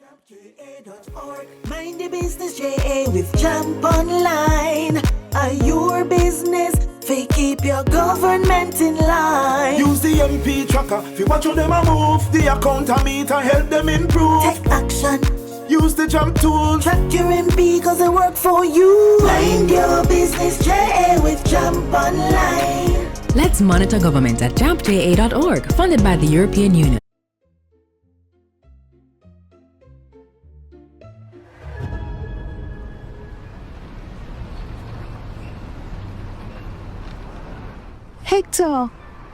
JAMP.org. Mind the business JA with JAMP Online. Are your business? They keep your government in line. Use the MP tracker. If you watch how them a move, the account meter help them improve. Take action. Use the JAMP tool. Track your MP cause they work for you. Mind your business JA with JAMP Online. Let's monitor government at JAMPJA.org, funded by the European Union.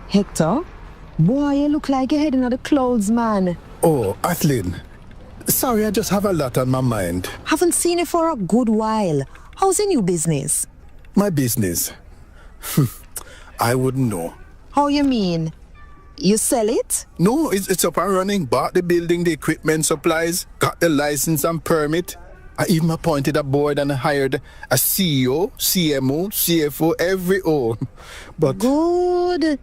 Hector? Boy, you look like you're heading to the clouds, man. Oh, Athlin. Sorry, I just have a lot on my mind. Haven't seen you for a good while. How's the new business? My business? I wouldn't know. How you mean? You sell it? No, it's up and running. Bought the building, the equipment, supplies, got the license and permit. I even appointed a board and hired a CEO, CMO, CFO, every O. But... Good.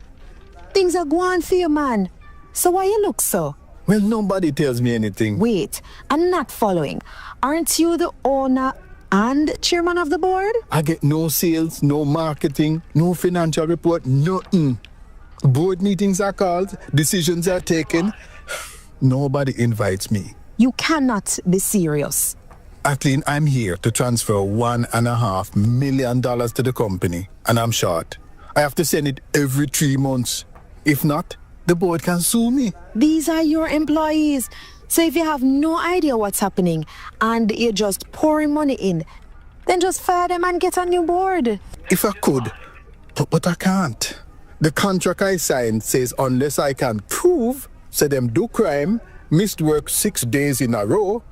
Things are going for you, man. So why you look so? Well, nobody tells me anything. Wait, I'm not following. Aren't you the owner and chairman of the board? I get no sales, no marketing, no financial report, nothing. Board meetings are called, decisions are taken. Nobody invites me. You cannot be serious. Athlin, I'm here to transfer $1.5 million to the company, and I'm short. I have to send it every 3 months. If not, the board can sue me. These are your employees. So if you have no idea what's happening and you're just pouring money in, then just fire them and get a new board. If I could, but I can't. The contract I signed says unless I can prove, say them do crime, missed work 6 days in a row,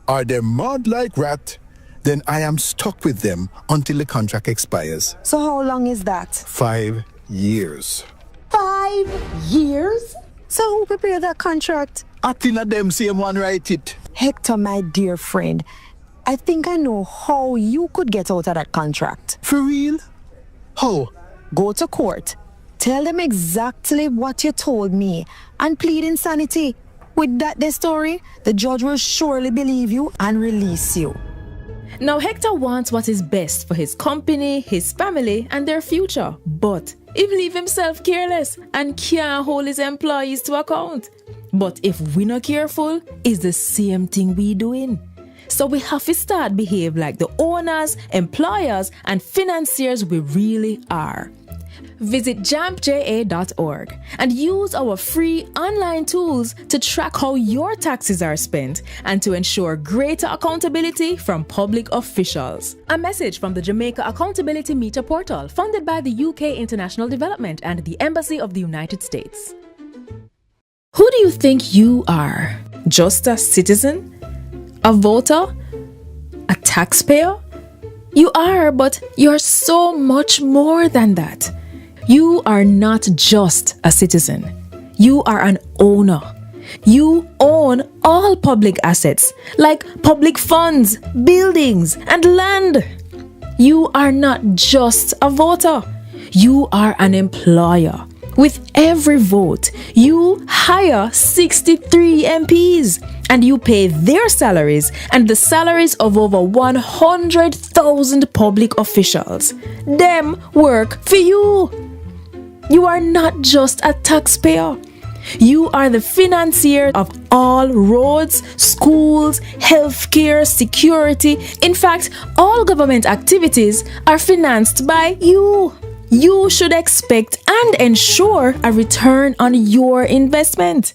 or they're mad like rat, then I am stuck with them until the contract expires. So how long is that? 5 years. 5 years? So who prepared that contract? Athena them same one write it. Hector, my dear friend, I think I know how you could get out of that contract. For real? How? Go to court, tell them exactly what you told me, and plead insanity. With that story, the judge will surely believe you and release you. Now, Hector wants what is best for his company, his family, and their future. But he leave himself careless and can't hold his employees to account. But if we're not careful, it's the same thing we doing. So we have to start behave like the owners, employers, and financiers we really are. Visit JAMPJA.org and use our free online tools to track how your taxes are spent and to ensure greater accountability from public officials. A message from the Jamaica Accountability Meter Portal, funded by the UK International Development and the Embassy of the United States. Who do you think you are? Just a citizen? A voter? A taxpayer? You are, but you're so much more than that. You are not just a citizen. You are an owner. You own all public assets, like public funds, buildings, and land. You are not just a voter. You are an employer. With every vote, you hire 63 MPs and you pay their salaries and the salaries of over 100,000 public officials. Them work for you. You are not just a taxpayer. You are the financier of all roads, schools, healthcare, security. In fact, all government activities are financed by you. You should expect and ensure a return on your investment.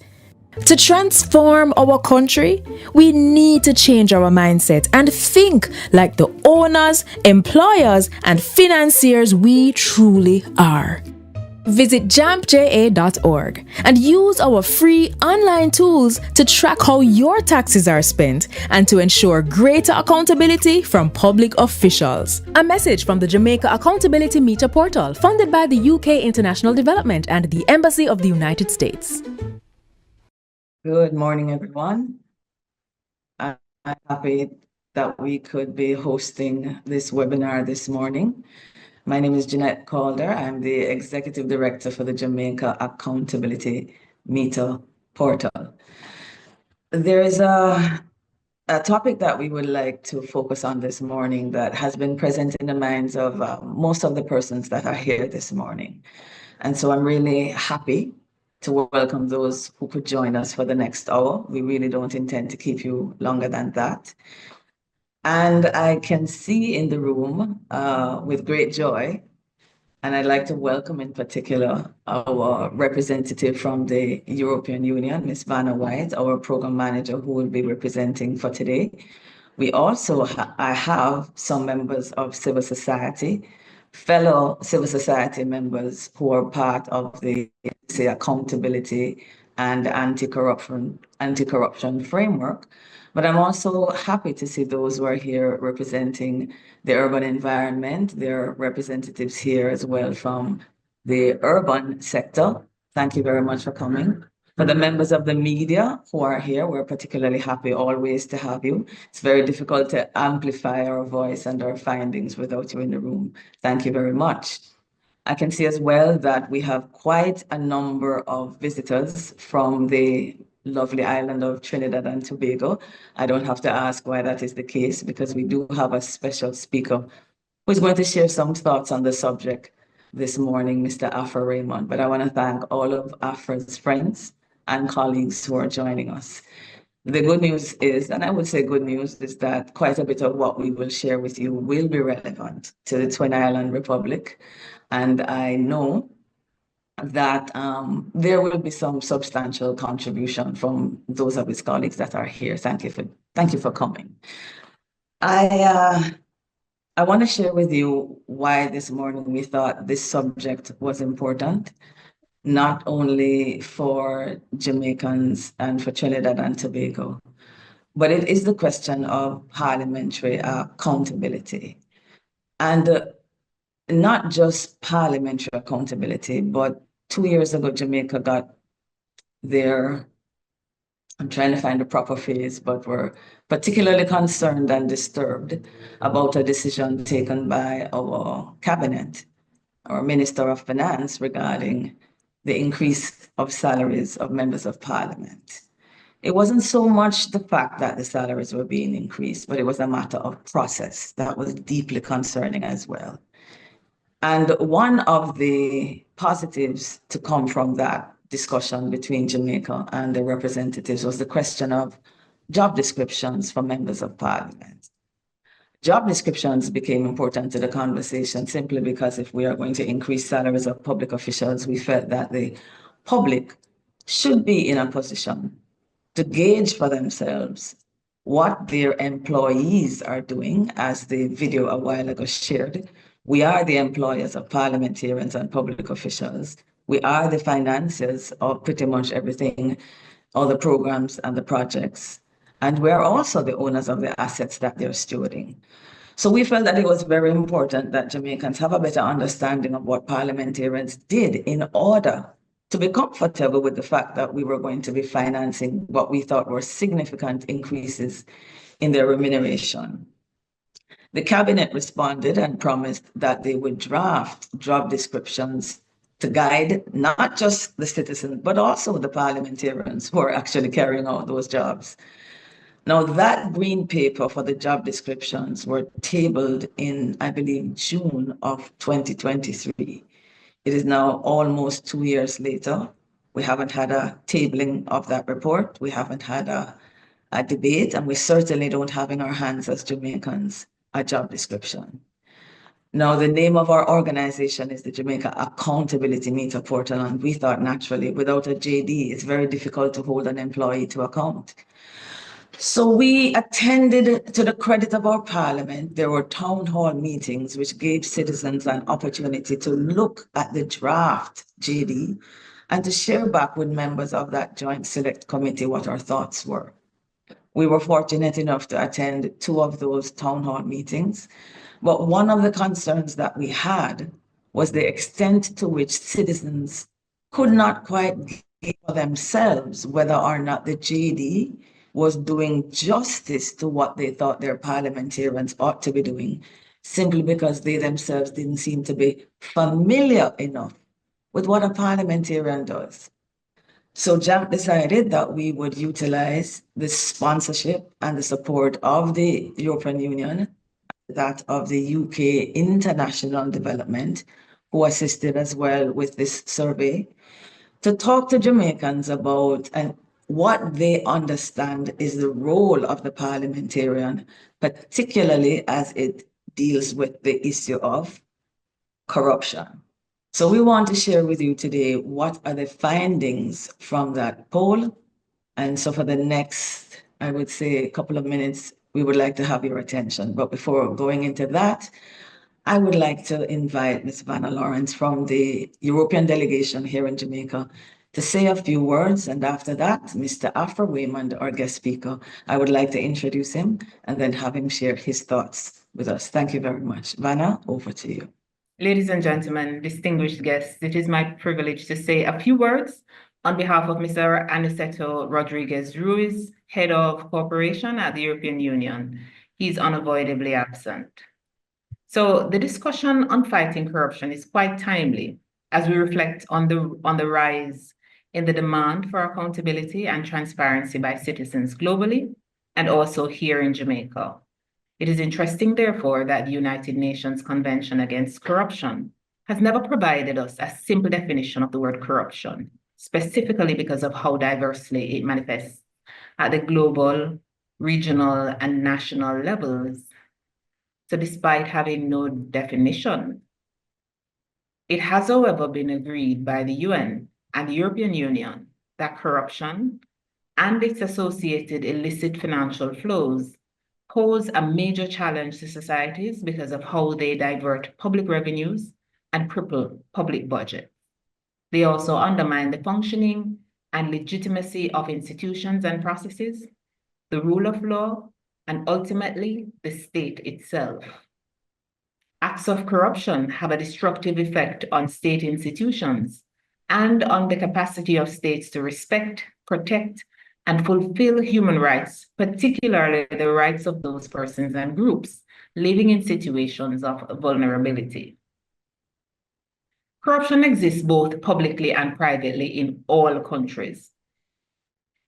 To transform our country, we need to change our mindset and think like the owners, employers, and financiers we truly are. Visit JAMPJA.org and use our free online tools to track how your taxes are spent and to ensure greater accountability from public officials. A message from the Jamaica Accountability Meter Portal, funded by the UK International Development and the Embassy of the United States. Good morning, everyone. I'm happy that we could be hosting this webinar this morning. My name is Jeanette Calder. I'm the Executive Director for the Jamaica Accountability Meter Portal. There is a a topic that we would like to focus on this morning that has been present in the minds of most of the persons that are here this morning. And so I'm really happy to welcome those who could join us for the next hour. We really don't intend to keep you longer than that. And I can see in the room with great joy, and I'd like to welcome in particular our representative from the European Union, Ms. Vanna White, our program manager who will be representing for today. We also I have some members of civil society, fellow civil society members who are part of the accountability and anti-corruption framework. But I'm also happy to see those who are here representing the urban environment. There are representatives here as well from the urban sector. Thank you very much for coming. For the members of the media who are here, we're particularly happy always to have you. It's very difficult to amplify our voice and our findings without you in the room. Thank you very much. I can see as well that we have quite a number of visitors from the lovely island of Trinidad and Tobago. I don't have to ask why that is the case because we do have a special speaker who is going to share some thoughts on the subject this morning, Mr. Afra Raymond. But I want to thank all of Afra's friends and colleagues who are joining us. The good news is, and I would say good news, is that quite a bit of what we will share with you will be relevant to the Twin Island Republic. And I know that there will be some substantial contribution from those of his colleagues that are here. Thank you for coming. I want to share with you why this morning we thought this subject was important, not only for Jamaicans and for Trinidad and Tobago, but it is the question of parliamentary accountability. And not just parliamentary accountability, but 2 years ago, Jamaica got their, I'm trying to find the proper phrase, but were particularly concerned and disturbed about a decision taken by our cabinet, our Minister of Finance, regarding the increase of salaries of members of parliament. It wasn't so much the fact that the salaries were being increased, but it was a matter of process that was deeply concerning as well. And one of the positives to come from that discussion between Jamaica and the representatives was the question of job descriptions for members of parliament. Job descriptions became important to the conversation simply because if we are going to increase salaries of public officials, we felt that the public should be in a position to gauge for themselves what their employees are doing. As the video a while ago shared, we are the employers of parliamentarians and public officials. We are the financiers of pretty much everything, all the programs and the projects. And we are also the owners of the assets that they're stewarding. So we felt that it was very important that Jamaicans have a better understanding of what parliamentarians did in order to be comfortable with the fact that we were going to be financing what we thought were significant increases in their remuneration. The cabinet responded and promised that they would draft job descriptions to guide not just the citizens, but also the parliamentarians who are actually carrying out those jobs. Now, that green paper for the job descriptions were tabled in, I believe, June of 2023. It is now almost 2 years later. We haven't had a tabling of that report. We haven't had a debate, and we certainly don't have in our hands as Jamaicans a job description. Now, the name of our organization is the Jamaica Accountability Meter Portal, and we thought naturally without a JD, it's very difficult to hold an employee to account. So we attended, to the credit of our parliament, there were town hall meetings which gave citizens an opportunity to look at the draft JD and to share back with members of that joint select committee what our thoughts were. We were fortunate enough to attend 2 of those town hall meetings, but one of the concerns that we had was the extent to which citizens could not quite gauge for themselves whether or not the JD was doing justice to what they thought their parliamentarians ought to be doing, simply because they themselves didn't seem to be familiar enough with what a parliamentarian does. So JAMP decided that we would utilize the sponsorship and the support of the European Union, that of the UK International Development, who assisted as well with this survey, to talk to Jamaicans about what they understand is the role of the parliamentarian, particularly as it deals with the issue of corruption. So we want to share with you today what are the findings from that poll. And so for the next, I would say, couple of minutes, we would like to have your attention. But before going into that, I would like to invite Ms. Vanna Lawrence from the European Delegation here in Jamaica to say a few words. And after that, Mr. Afra, Raymond, our guest speaker, I would like to introduce him and then have him share his thoughts with us. Thank you very much. Vanna, over to you. Ladies and gentlemen, distinguished guests, it is my privilege to say a few words on behalf of Mr. Aniceto Rodriguez Ruiz, Head of Cooperation at the European Union. He's unavoidably absent. So the discussion on fighting corruption is quite timely as we reflect on the rise in the demand for accountability and transparency by citizens globally and also here in Jamaica. It is interesting, therefore, that the United Nations Convention Against Corruption has never provided us a simple definition of the word corruption, specifically because of how diversely it manifests at the global, regional, and national levels. So despite having no definition, it has, however, been agreed by the UN and the European Union that corruption and its associated illicit financial flows pose a major challenge to societies because of how they divert public revenues and cripple public budgets. They also undermine the functioning and legitimacy of institutions and processes, the rule of law, and ultimately the state itself. Acts of corruption have a destructive effect on state institutions and on the capacity of states to respect, protect, and fulfill human rights, particularly the rights of those persons and groups living in situations of vulnerability. Corruption exists both publicly and privately in all countries,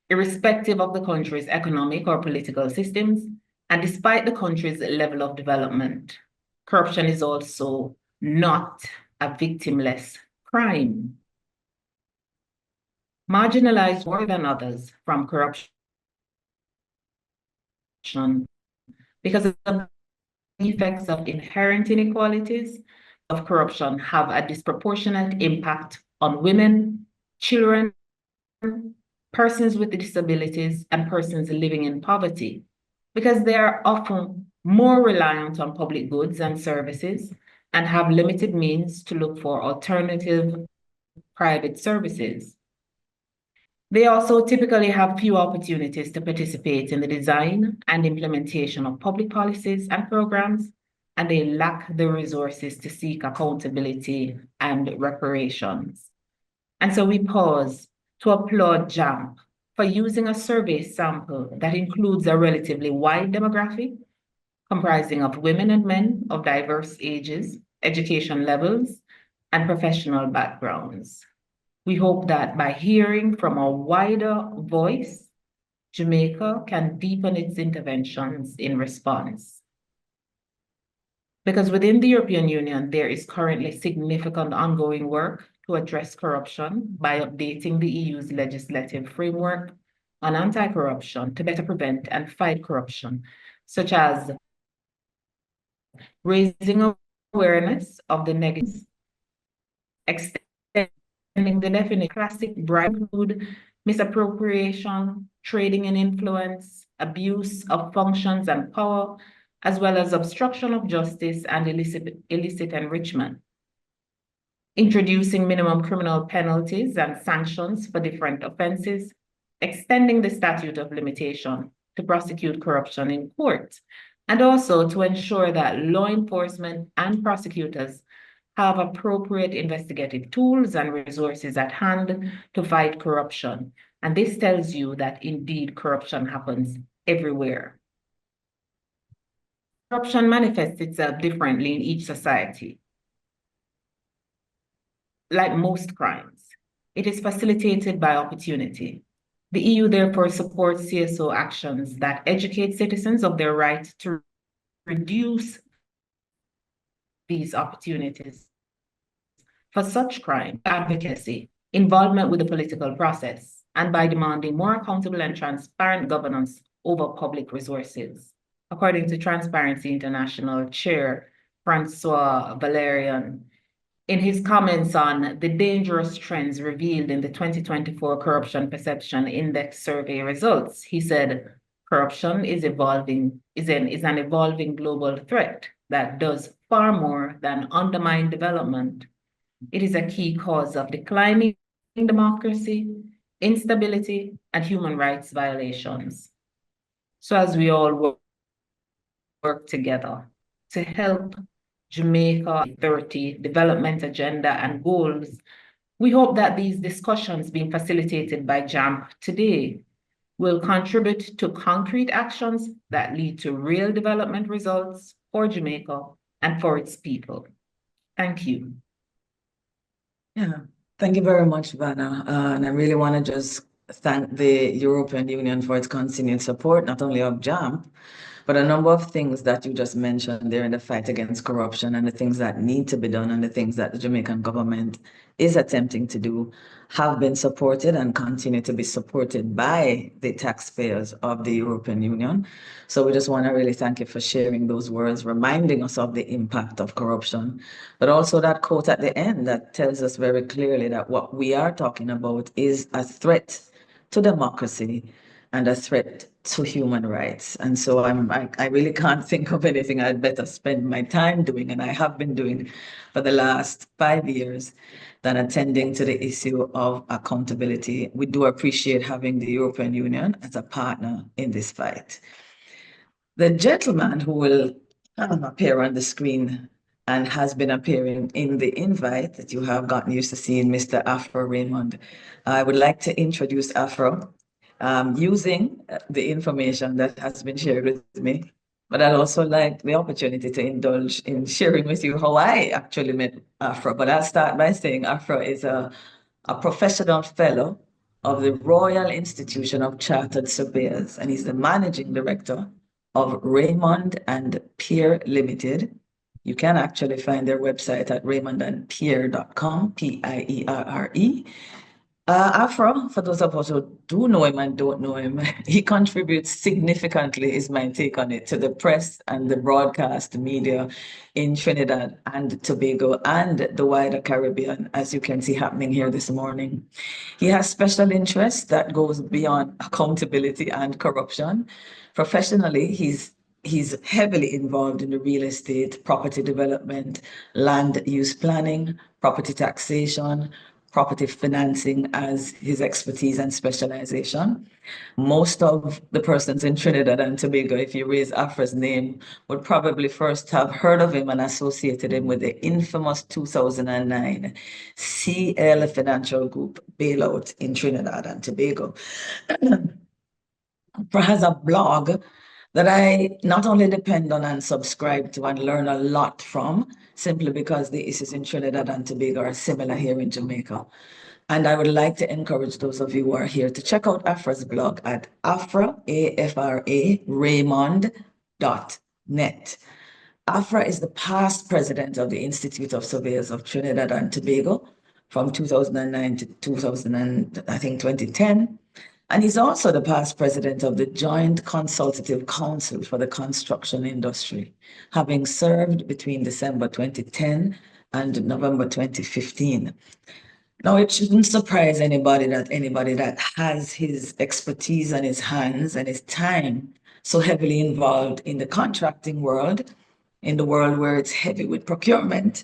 irrespective of the country's economic or political systems, and despite the country's level of development. Corruption is also not a victimless crime. Marginalized more than others from corruption because of the effects of inherent inequalities of corruption have a disproportionate impact on women, children, persons with disabilities, and persons living in poverty, because they are often more reliant on public goods and services and have limited means to look for alternative private services. They also typically have few opportunities to participate in the design and implementation of public policies and programs, and they lack the resources to seek accountability and reparations. And so we pause to applaud JAMP for using a survey sample that includes a relatively wide demographic comprising of women and men of diverse ages, education levels, and professional backgrounds. We hope that by hearing from a wider voice, Jamaica can deepen its interventions in response. Because within the European Union, there is currently significant ongoing work to address corruption by updating the EU's legislative framework on anti-corruption to better prevent and fight corruption, such as raising awareness of the negatives, extending the definition classic bribe include misappropriation, trading in influence, abuse of functions and power, as well as obstruction of justice and illicit enrichment. Introducing minimum criminal penalties and sanctions for different offenses, extending the statute of limitation to prosecute corruption in court, and also to ensure that law enforcement and prosecutors have appropriate investigative tools and resources at hand to fight corruption. And this tells you that indeed corruption happens everywhere. Corruption manifests itself differently in each society. Like most crimes, It is facilitated by opportunity. The EU therefore supports CSO actions that educate citizens of their right to reduce these opportunities for such crime, advocacy, involvement with the political process, and by demanding more accountable and transparent governance over public resources. According to Transparency International Chair Francois Valerian, in his comments on the dangerous trends revealed in the 2024 Corruption Perception Index survey results, he said, corruption is an evolving global threat that does far more than undermine development. It is a key cause of declining democracy, instability, and human rights violations. So as we all work together to help Jamaica 30 development agenda and goals, we hope that these discussions being facilitated by JAMP today will contribute to concrete actions that lead to real development results for Jamaica and for its people. Thank you. Yeah, thank you very much, Vanna. And I really want to just thank the European Union for its continued support, not only of JAMP, but a number of things that you just mentioned there in the fight against corruption and the things that need to be done and the things that the Jamaican government is attempting to do have been supported and continue to be supported by the taxpayers of the European Union. So we just want to really thank you for sharing those words, reminding us of the impact of corruption, but also that quote at the end that tells us very clearly that what we are talking about is a threat to democracy and a threat to human rights. And so I really can't think of anything I'd better spend my time doing, and I have been doing for the last 5 years, than attending to the issue of accountability. We do appreciate having the European Union as a partner in this fight. The gentleman who will appear on the screen and has been appearing in the invite that you have gotten used to seeing, Mr. Afra Raymond. I would like to introduce Afra using the information that has been shared with me. But I'd also like the opportunity to indulge in sharing with you how I actually met Afra. But I'll start by saying Afra is a professional fellow of the Royal Institution of Chartered Surveyors, and he's the managing director of Raymond and Peer Limited. You can actually find their website at raymondandpeer.com, P-I-E-R-R-E. Afra, for those of us who do know him and don't know him, he contributes significantly, is my take on it, to the press and the broadcast media in Trinidad and Tobago and the wider Caribbean, as you can see happening here this morning. He has special interests that goes beyond accountability and corruption. Professionally, he's heavily involved in the real estate, property development, land use planning, property taxation, property financing as his expertise and specialization. Most of the persons in Trinidad and Tobago, if you raise Afra's name, would probably first have heard of him and associated him with the infamous 2009 CL Financial Group bailout in Trinidad and Tobago. Afra has a blog that I not only depend on and subscribe to and learn a lot from, simply because the issues in Trinidad and Tobago are similar here in Jamaica. And I would like to encourage those of you who are here to check out Afra's blog at Afra, A-F-R-A, Raymond.net. Afra is the past president of the Institute of Surveyors of Trinidad and Tobago from 2009 to 2010. And he's also the past president of the Joint Consultative Council for the Construction Industry, having served between December 2010 and November 2015. Now, it shouldn't surprise anybody that has his expertise and his hands and his time so heavily involved in the contracting world, in the world where it's heavy with procurement,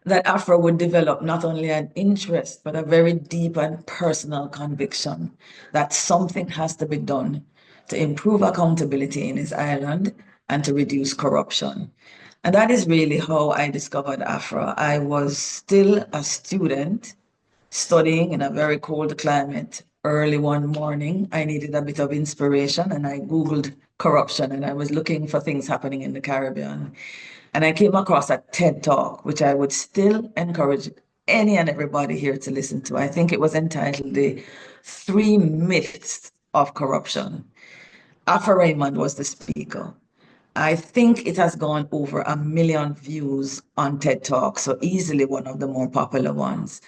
that Afra would develop not only an interest, but a very deep and personal conviction that something has to be done to improve accountability in his island and to reduce corruption. And that is really how I discovered Afra. I was still a student studying in a very cold climate. Early one morning, I needed a bit of inspiration and I Googled corruption and I was looking for things happening in the Caribbean. And I came across a TED Talk, which I would still encourage any and everybody here to listen to. I think it was entitled The 3 Myths of Corruption. Afra Raymond was the speaker. I think it has gone over 1 million views on TED Talk, so easily one of the more popular ones.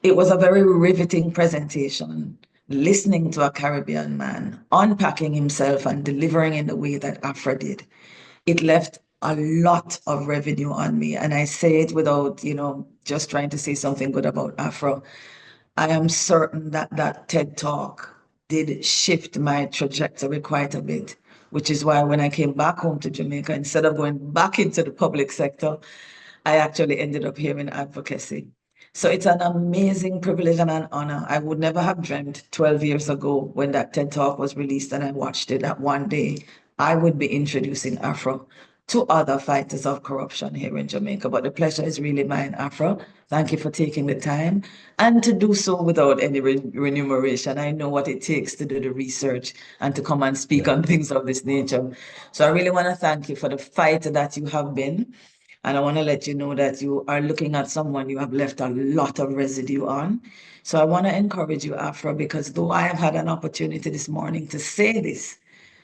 It was a very riveting presentation, listening to a Caribbean man, unpacking himself and delivering in the way that Afra did. It left a lot of revenue on me. And I say it without, just trying to say something good about Afra. I am certain that that TED Talk did shift my trajectory quite a bit, which is why when I came back home to Jamaica, instead of going back into the public sector, I actually ended up here in advocacy. So it's an amazing privilege and an honor. I would never have dreamt 12 years ago when that TED Talk was released and I watched it that one day I would be introducing Afra to other fighters of corruption here in Jamaica. But the pleasure is really mine, Afra. Thank you for taking the time and to do so without any remuneration. I know what it takes to do the research and to come and speak on things of this nature. So I really want to thank you for the fighter that you have been. And I want to let you know that you are looking at someone you have left a lot of residue on. So I want to encourage you, Afra, because though I have had an opportunity this morning to say this,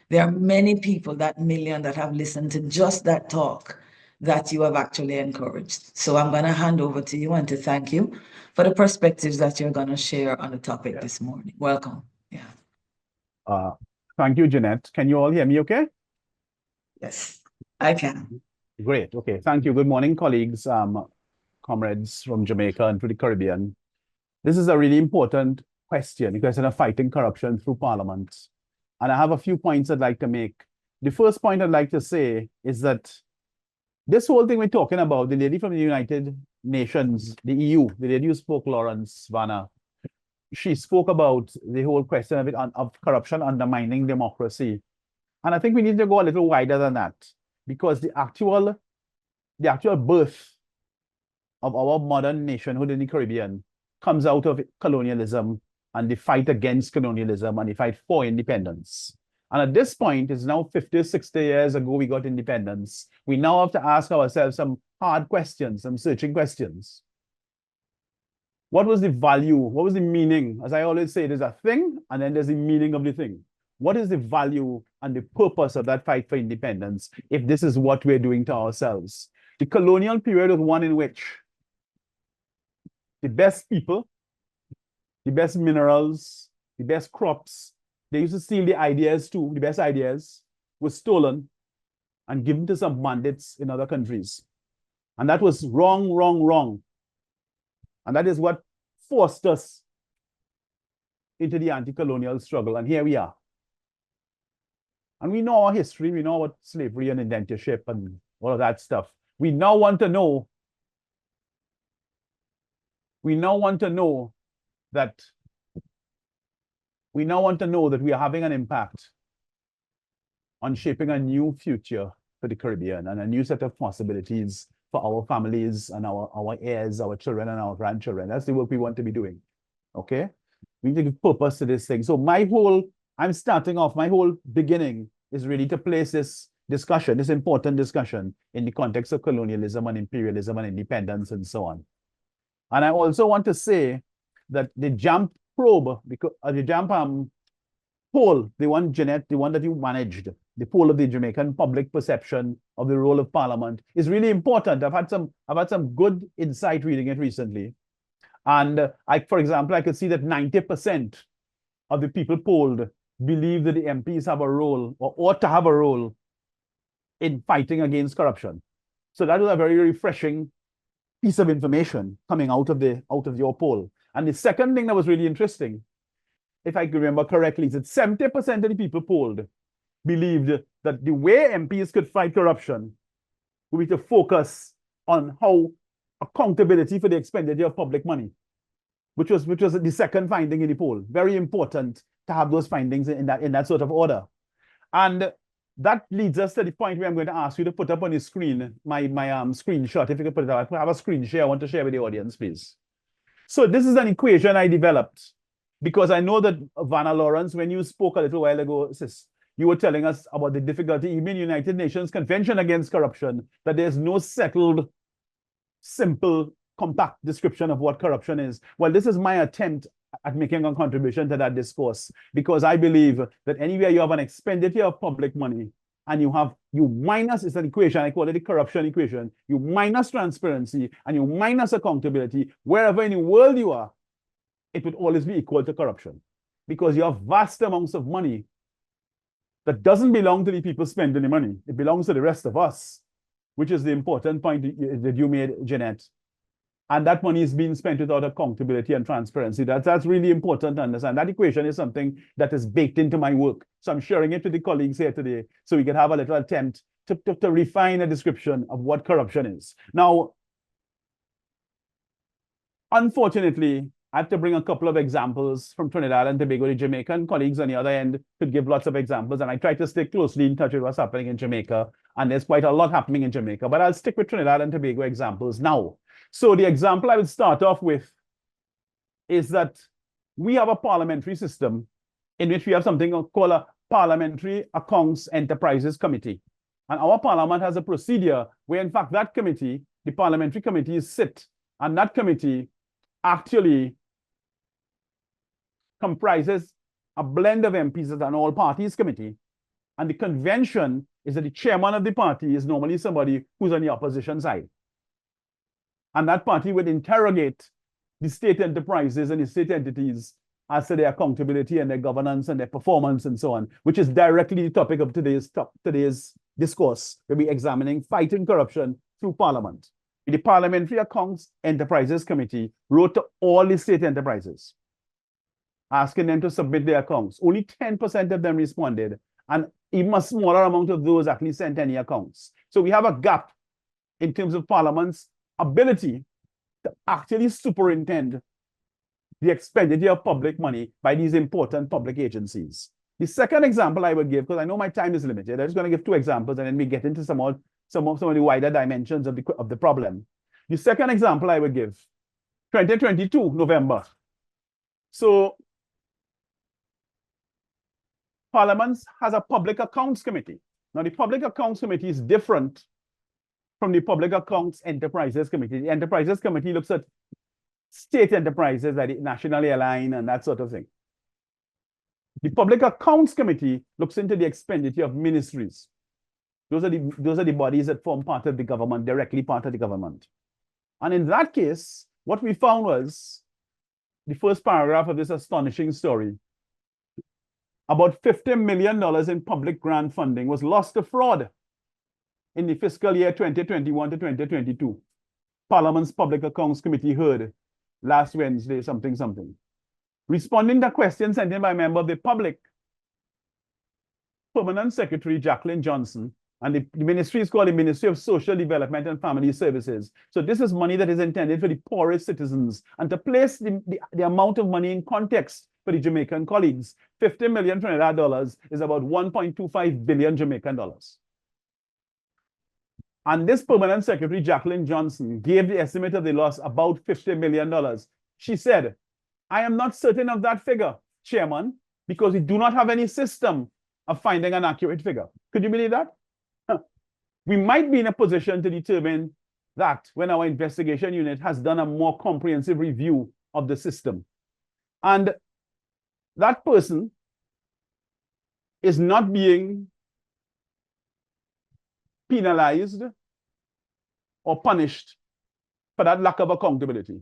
there are many people, that million, that have listened to just that talk that you have actually encouraged. So I'm going to hand over to you and to thank you for the perspectives that you're going to share on the topic this morning. Welcome. Yeah. Thank you, Jeanette. Can you all hear me okay? Yes, I can. Great. Okay. Thank you. Good morning, colleagues, comrades from Jamaica and to the Caribbean. This is a really important question, the question of fighting corruption through Parliament. And I have a few points I'd like to make. The first point I'd like to say is that this whole thing we're talking about, the lady from the United Nations, the EU, the lady who spoke, Lawrence, Vanna, she spoke about the whole question of corruption undermining democracy. And I think we need to go a little wider than that, because the actual birth of our modern nationhood in the Caribbean comes out of colonialism and the fight against colonialism and the fight for independence. And at this point, it's now 50, 60 years ago we got independence. We now have to ask ourselves some hard questions, some searching questions. What was the value? What was the meaning? As I always say, there's a thing and then there's the meaning of the thing. What is the value and the purpose of that fight for independence if this is what we're doing to ourselves? The colonial period was one in which the best people, the best minerals, the best crops, they used to steal the ideas too. The best ideas were stolen and given to some bandits in other countries. And that was wrong, wrong, wrong. And that is what forced us into the anti-colonial struggle. And here we are. And we know our history. We know what slavery and indentureship and all of that stuff. We now want to know that we are having an impact on shaping a new future for the Caribbean and a new set of possibilities for our families and our heirs, our children and our grandchildren. That's the work we want to be doing. Okay? We need to give purpose to this thing. So my whole beginning is really to place this discussion, this important discussion, in the context of colonialism and imperialism and independence and so on. And I also want to say that the JAMP probe, because the JAMP poll, the one, Jeanette, the one that you managed, the poll of the Jamaican public perception of the role of Parliament, is really important. I've had some good insight reading it recently. And for example, I could see that 90% of the people polled believe that the MPs have a role or ought to have a role in fighting against corruption. So that was a very refreshing piece of information coming out of your poll. And the second thing that was really interesting, if I can remember correctly, is that 70% of the people polled believed that the way MPs could fight corruption would be to focus on how accountability for the expenditure of public money, which was the second finding in the poll. Very important to have those findings in that sort of order. And that leads us to the point where I'm going to ask you to put up on your screen my screenshot. If you could put it up, I have a screen share I want to share with the audience, please. So this is an equation I developed because I know that Vanna Lawrence, when you spoke a little while ago, sis, you were telling us about the difficulty, even United Nations Convention Against Corruption, that there's no settled, simple compact description of what corruption is. Well, this is my attempt at making a contribution to that discourse, because I believe that anywhere you have an expenditure of public money and you minus, it's an equation, I call it the corruption equation, you minus transparency and you minus accountability, wherever in the world you are, it would always be equal to corruption, because you have vast amounts of money that doesn't belong to the people spending the money. It belongs to the rest of us, which is the important point that you made, Jeanette. And that money is being spent without accountability and transparency. That's really important to understand. That equation is something that is baked into my work. So I'm sharing it with the colleagues here today so we can have a little attempt to refine a description of what corruption is. Now, unfortunately, I have to bring a couple of examples from Trinidad and Tobago. The Jamaican colleagues on the other end could give lots of examples, and I try to stay closely in touch with what's happening in Jamaica, and there's quite a lot happening in Jamaica, but I'll stick with Trinidad and Tobago examples now. So the example I would start off with is that we have a parliamentary system in which we have something called a Parliamentary Accounts Enterprises Committee. And our parliament has a procedure where, in fact, that committee, the parliamentary committees sit, and that committee actually comprises a blend of MPs as an all-parties committee. And the convention is that the chairman of the party is normally somebody who's on the opposition side. And that party would interrogate the state enterprises and the state entities as to their accountability and their governance and their performance and so on, which is directly the topic of today's discourse. We'll be examining fighting corruption through Parliament. The Parliamentary Accounts Enterprises Committee wrote to all the state enterprises, asking them to submit their accounts. Only 10% of them responded, and even a smaller amount of those actually sent any accounts. So we have a gap in terms of Parliament's ability to actually superintend the expenditure of public money by these important public agencies. The second example I would give, because I know my time is limited, I'm just going to give two examples and then we get into some of the wider dimensions of the problem. The second example I would give, 2022, November. So Parliament has a Public Accounts Committee. Now, the Public Accounts Committee is different from the Public Accounts Enterprises Committee. The Enterprises Committee looks at state enterprises like the National Airline and that sort of thing. The Public Accounts Committee looks into the expenditure of ministries. Those are the bodies that form part of the government, directly part of the government. And in that case, what we found was the first paragraph of this astonishing story. About $50 million in public grant funding was lost to fraud in the fiscal year 2021 to 2022. Parliament's Public Accounts Committee heard last Wednesday something. Responding to questions sent in by a member of the public, Permanent Secretary Jacqueline Johnson, and the ministry is called the Ministry of Social Development and Family Services. So this is money that is intended for the poorest citizens. And to place the amount of money in context for the Jamaican colleagues, 50 million Trinidad dollars is about 1.25 billion Jamaican dollars. And this Permanent Secretary, Jacqueline Johnson, gave the estimate of the loss about $50 million. She said, I am not certain of that figure, Chairman, because we do not have any system of finding an accurate figure. Could you believe that? We might be in a position to determine that when our investigation unit has done a more comprehensive review of the system. And that person is not being penalized or punished for that lack of accountability.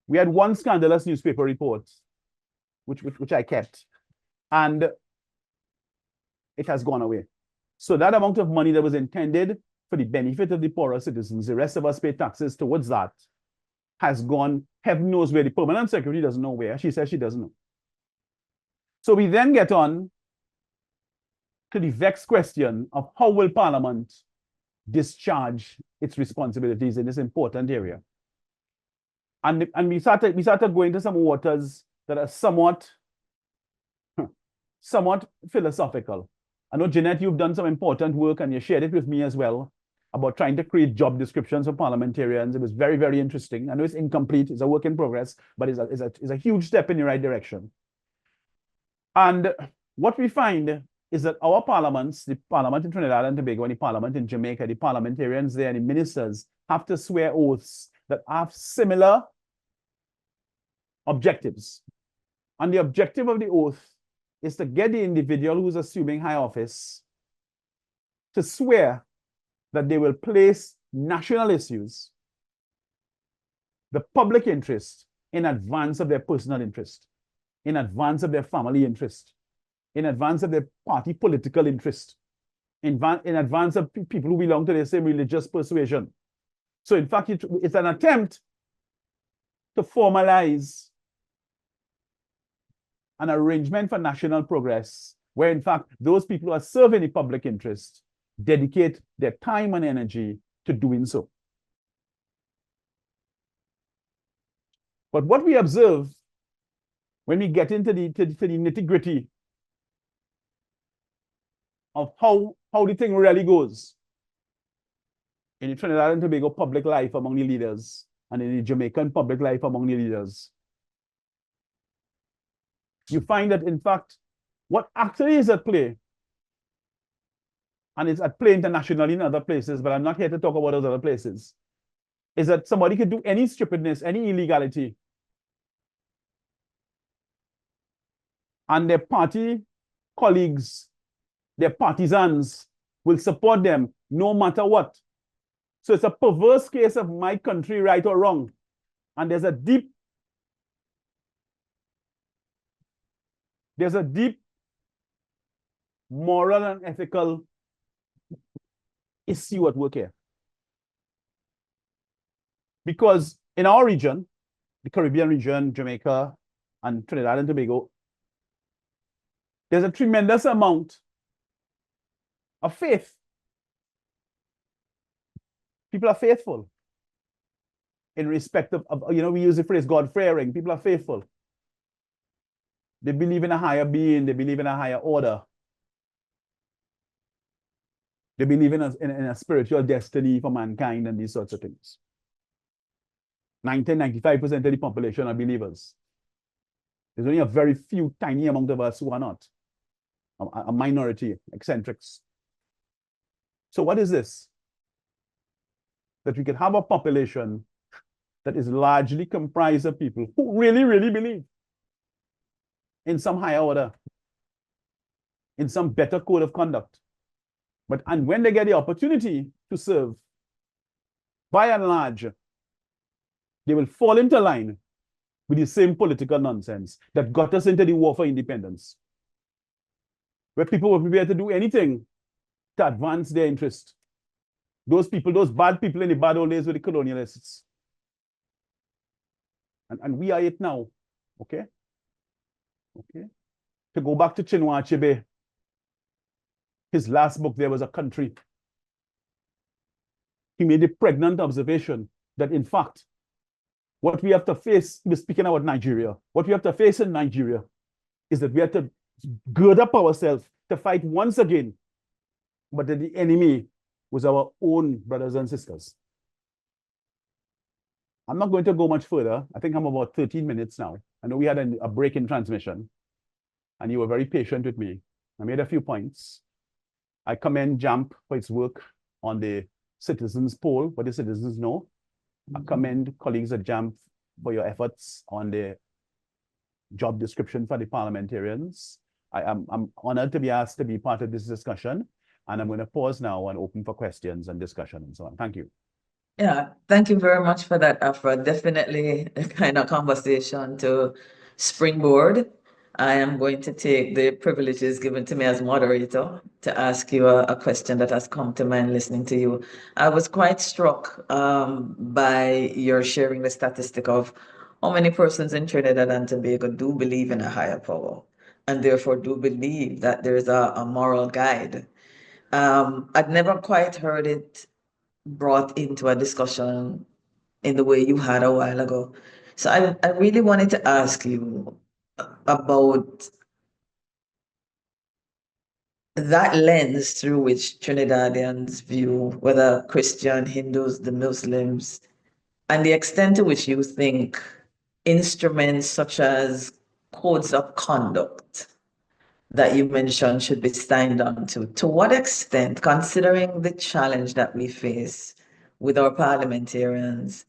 We had one scandalous newspaper report, which I kept, and it has gone away. So that amount of money that was intended for the benefit of the poorer citizens, the rest of us pay taxes towards that, has gone, heaven knows where. The Permanent Secretary doesn't know where. She says she doesn't know. So we then get on to the vexed question of how will Parliament discharge its responsibilities in this important area. And we started going to some waters that are somewhat philosophical. I know, Jeanette, you've done some important work and you shared it with me as well about trying to create job descriptions for parliamentarians. It was very, very interesting. I know it's incomplete, it's a work in progress, but it's a huge step in the right direction. And what we find is that our parliaments, the parliament in Trinidad and Tobago and the parliament in Jamaica, the parliamentarians there and the ministers have to swear oaths that have similar objectives. And the objective of the oath is to get the individual who's assuming high office to swear that they will place national issues, the public interest, in advance of their personal interest, in advance of their family interest, in advance of their party political interest, in advance of people who belong to the same religious persuasion. So in fact, it's an attempt to formalize an arrangement for national progress, where in fact, those people who are serving the public interest dedicate their time and energy to doing so. But what we observe when we get into the nitty-gritty of how the thing really goes in the Trinidad and Tobago public life among the leaders and in the Jamaican public life among the leaders, you find that in fact, what actually is at play, and it's at play internationally in other places, but I'm not here to talk about those other places, is that somebody could do any stupidness, any illegality, and their party colleagues, their partisans will support them no matter what. So it's a perverse case of my country, right or wrong. And there's a deep moral and ethical issue at work here. Because in our region, the Caribbean region, Jamaica, and Trinidad and Tobago, there's a tremendous amount of faith. People are faithful in respect of we use the phrase God-fearing. People are faithful. They believe in a higher being. They believe in a higher order. They believe in a spiritual destiny for mankind and these sorts of things. 95% of the population are believers. There's only a very few tiny amount of us who are not. A minority, eccentrics. So what is this? That we can have a population that is largely comprised of people who really, really believe in some higher order, in some better code of conduct. And when they get the opportunity to serve, by and large, they will fall into line with the same political nonsense that got us into the war for independence, where people were prepared to do anything to advance their interest. Those people, those bad people in the bad old days were the colonialists. And we are it now, okay? Okay. To go back to Chinua Achebe, his last book, There Was a Country. He made a pregnant observation that in fact, what we have to face, he was speaking about Nigeria, what we have to face in Nigeria is that we have to gird up ourselves to fight once again, but that the enemy was our own brothers and sisters. I'm not going to go much further. I think I'm about 13 minutes now. I know we had a break in transmission, and you were very patient with me. I made a few points. I commend JAMP for its work on the citizens poll, what the citizens know. I commend colleagues at JAMP for your efforts on the job description for the parliamentarians. I'm honored to be asked to be part of this discussion, and I'm going to pause now and open for questions and discussion and so on. Thank you. Yeah, thank you very much for that, Afra. Definitely a kind of conversation to springboard. I am going to take the privileges given to me as moderator to ask you a question that has come to mind listening to you. I was quite struck by your sharing the statistic of how many persons in Trinidad and Tobago do believe in a higher power and therefore do believe that there is a moral guide. I'd never quite heard it brought into a discussion in the way you had a while ago. So I really wanted to ask you about that lens through which Trinidadians view whether Christian, Hindus, the Muslims, and the extent to which you think instruments such as codes of conduct that you mentioned should be signed on to what extent, considering the challenge that we face with our parliamentarians,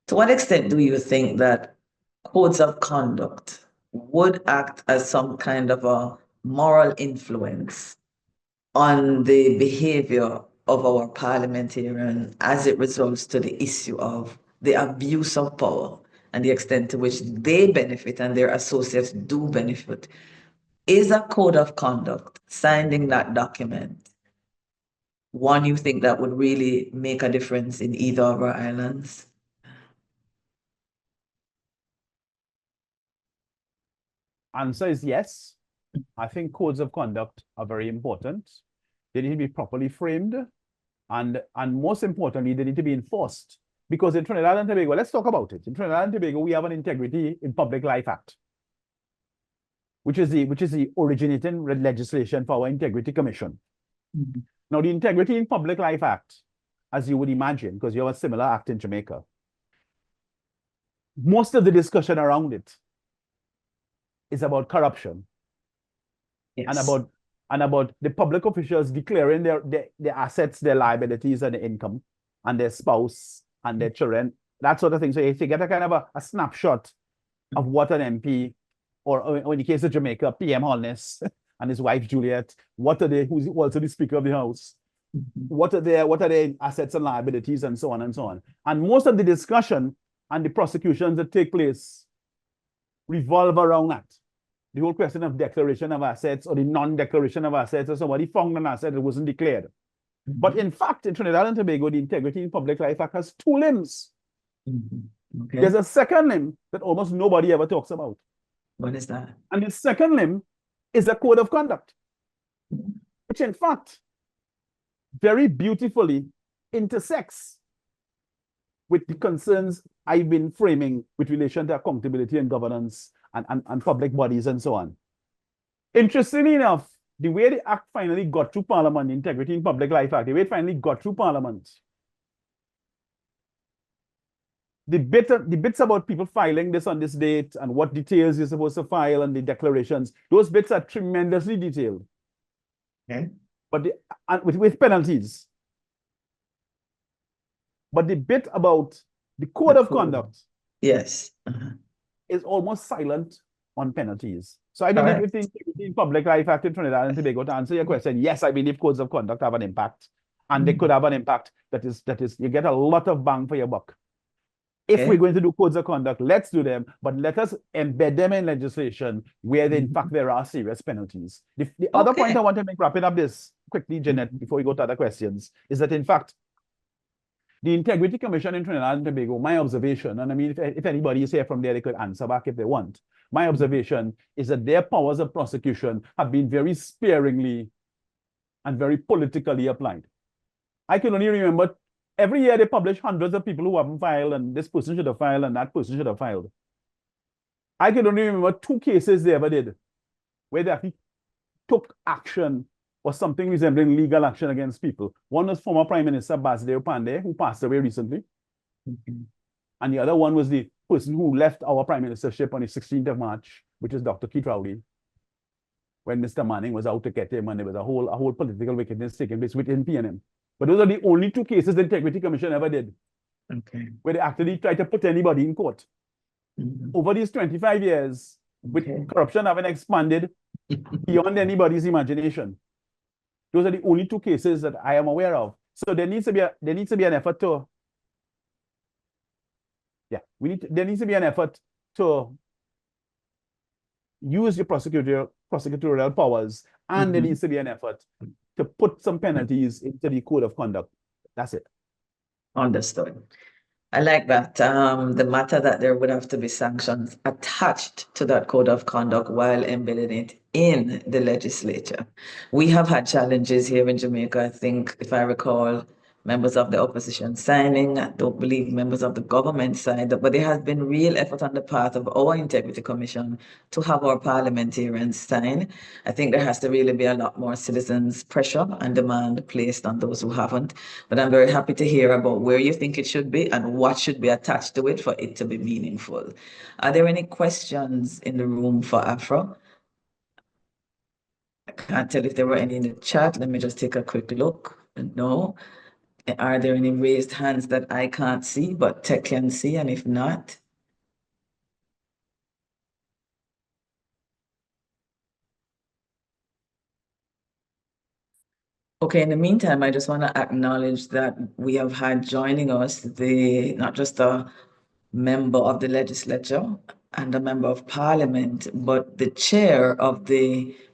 to what extent do you think that codes of conduct would act as some kind of a moral influence on the behavior of our parliamentarian as it results to the issue of the abuse of power and the extent to which they benefit and their associates do benefit? Is a code of conduct, signing that document, one you think that would really make a difference in either of our islands? Answer is yes. I think codes of conduct are very important. They need to be properly framed, and most importantly, they need to be enforced. Because in Trinidad and Tobago, let's talk about it. In Trinidad and Tobago, we have an Integrity in Public Life Act, which is the originating legislation for our Integrity Commission. Mm-hmm. Now, the Integrity in Public Life Act, as you would imagine, because you have a similar act in Jamaica, most of the discussion around it is about corruption. Yes. And about the public officials declaring their assets, their liabilities, and their income, and their spouse and their children, that sort of thing. So if you get a kind of a snapshot of what an MP, or in the case of Jamaica, PM Holness and his wife Juliette, who's also the Speaker of the House, what are their assets and liabilities, and so on and so on. And most of the discussion and the prosecutions that take place revolve around that. The whole question of declaration of assets or the non-declaration of assets, or somebody found an asset that wasn't declared. Mm-hmm. But in fact, in Trinidad and Tobago, the Integrity in Public Life Act has two limbs. Mm-hmm. Okay. There's a second limb that almost nobody ever talks about. What is that? And the second limb is a code of conduct, which in fact very beautifully intersects with the concerns I've been framing with relation to accountability and governance and public bodies and so on. Interestingly enough, the way the act finally got through Parliament, the Integrity in Public Life Act, the way it finally got through Parliament, the bits about people filing this on this date and what details you're supposed to file and the declarations, those bits are tremendously detailed. Okay. But with penalties. But the bit about the code of conduct, yes, is almost silent on penalties. So I believe if the Integrity in Public Life Act in Trinidad and Tobago, to answer your question, yes, I believe codes of conduct have an impact, and they could have an impact that is you get a lot of bang for your buck. If we're going to do codes of conduct, let's do them, but let us embed them in legislation where in fact there are serious penalties. The other point I want to make, wrapping up this quickly, Jeanette, before we go to other questions, is that in fact, the Integrity Commission in Trinidad and Tobago, my observation, and I mean, if anybody is here from there, they could answer back if they want. My observation is that their powers of prosecution have been very sparingly and very politically applied. I can only remember every year they publish hundreds of people who haven't filed, and this person should have filed, and that person should have filed. I can only remember 2 cases they ever did where they actually took action or something resembling legal action against people. One was former Prime Minister Basdeo Pandey, who passed away recently. And the other one was the person who left our Prime Ministership on the 16th of March, which is Dr. Keith Rowley, when Mr. Manning was out to get him, and there was a whole political wickedness taking place within PNM. But those are the only 2 cases the Integrity Commission ever did, where they actually tried to put anybody in court. Over these 25 years, with corruption having expanded beyond anybody's imagination, those are the only 2 cases that I am aware of. So there needs to be an effort to, there needs to be an effort to use your prosecutorial powers, and there needs to be an effort to put some penalties into the code of conduct. That's it. Understood. I like that. The matter that there would have to be sanctions attached to that code of conduct while embedding it in the legislature. We have had challenges here in Jamaica. I think, if I recall, members of the opposition signing. I don't believe members of the government signed, but there has been real effort on the part of our Integrity Commission to have our parliamentarians sign. I think there has to really be a lot more citizens' pressure and demand placed on those who haven't. But I'm very happy to hear about where you think it should be and what should be attached to it for it to be meaningful. Are there any questions in the room for Afra? can't tell if there were any in the chat. Let me just take a quick look. No. Are there any raised hands that I can't see, but Tech can see? And if not, okay, in the meantime, I just want to acknowledge that we have had joining us not just a member of the legislature and a member of parliament, but the chair of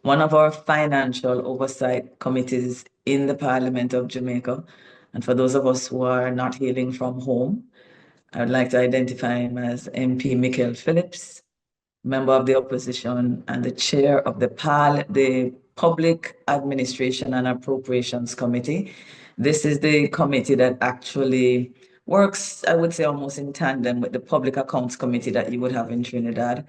one of our financial oversight committees in the Parliament of Jamaica. And for those of us who are not hailing from home, I would like to identify him as MP Michael Phillips, member of the opposition and the chair of the Public Administration and Appropriations Committee. This is the committee that actually works, I would say, almost in tandem with the Public Accounts Committee that you would have in Trinidad.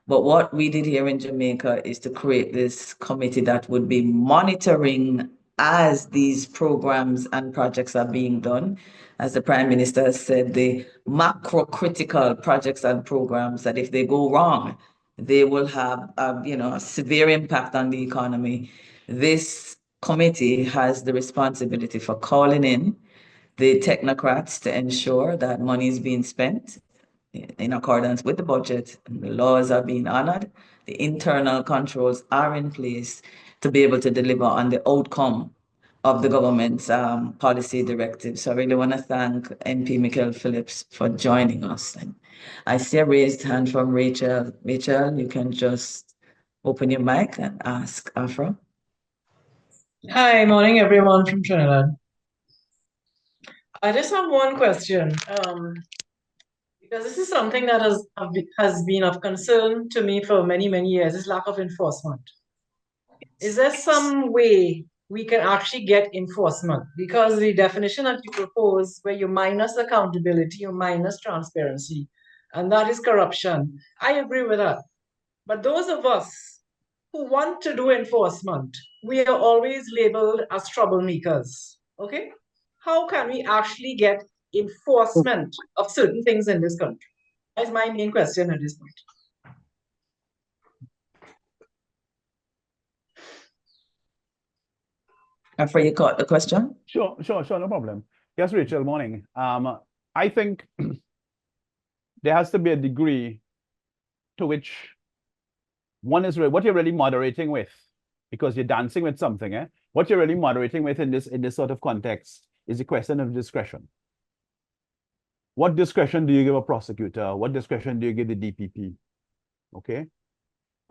But what we did here in Jamaica is to create this committee that would be monitoring as these programs and projects are being done. As the Prime Minister has said, the macro critical projects and programs that if they go wrong, they will have a severe impact on the economy. This committee has the responsibility for calling in the technocrats to ensure that money is being spent in accordance with the budget, and the laws are being honored, the internal controls are in place to be able to deliver on the outcome of the government's policy directives. So I really want to thank MP Michael Phillips for joining us. And I see a raised hand from Rachel. Rachel, you can just open your mic and ask Afra. Hi, morning everyone from Trinidad. I just have one question, because this is something that has been of concern to me for many, many years, is lack of enforcement. Is there some way we can actually get enforcement? Because the definition that you propose, where you minus accountability, you minus transparency, and that is corruption. I agree with that. But those of us who want to do enforcement, we are always labeled as troublemakers, okay? How can we actually get enforcement of certain things in this country? That's my main question at this point. Afra, you caught the question? Sure, no problem. Yes, Rachel, morning. I think there has to be a degree to which one is what you're really moderating with, because you're dancing with something, eh? What you're really moderating with in this sort of context is a question of discretion. What discretion do you give a prosecutor? What discretion do you give the DPP? Okay?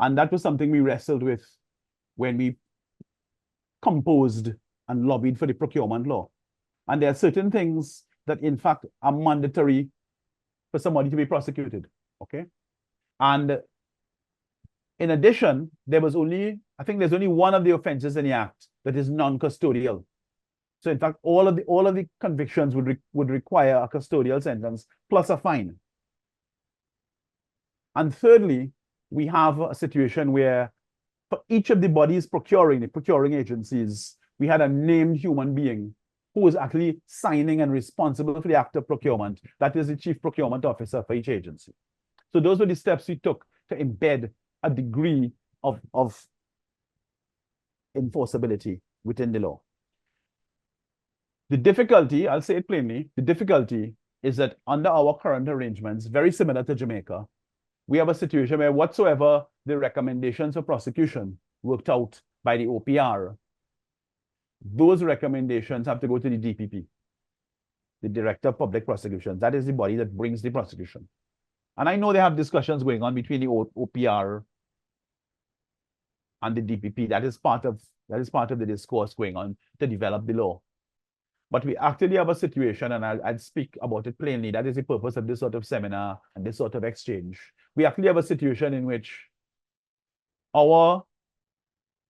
And that was something we wrestled with when we composed and lobbied for the procurement law. And there are certain things that in fact are mandatory for somebody to be prosecuted. Okay? And in addition, I think there's only one of the offenses in the act that is non-custodial. So in fact, all of the convictions would require a custodial sentence plus a fine. And thirdly, we have a situation where for each of the bodies the procuring agencies, we had a named human being who was actually signing and responsible for the act of procurement. That is the chief procurement officer for each agency. So those were the steps we took to embed a degree of enforceability within the law. The difficulty, I'll say it plainly, the difficulty is that under our current arrangements, very similar to Jamaica, we have a situation where whatsoever the recommendations for prosecution worked out by the OPR, those recommendations have to go to the DPP, the Director of Public Prosecutions. That is the body that brings the prosecution. And I know they have discussions going on between the OPR and the DPP. That is part of the discourse going on to develop the law. But we actually have a situation, and I'll speak about it plainly. That is the purpose of this sort of seminar and this sort of exchange. We actually have a situation in which our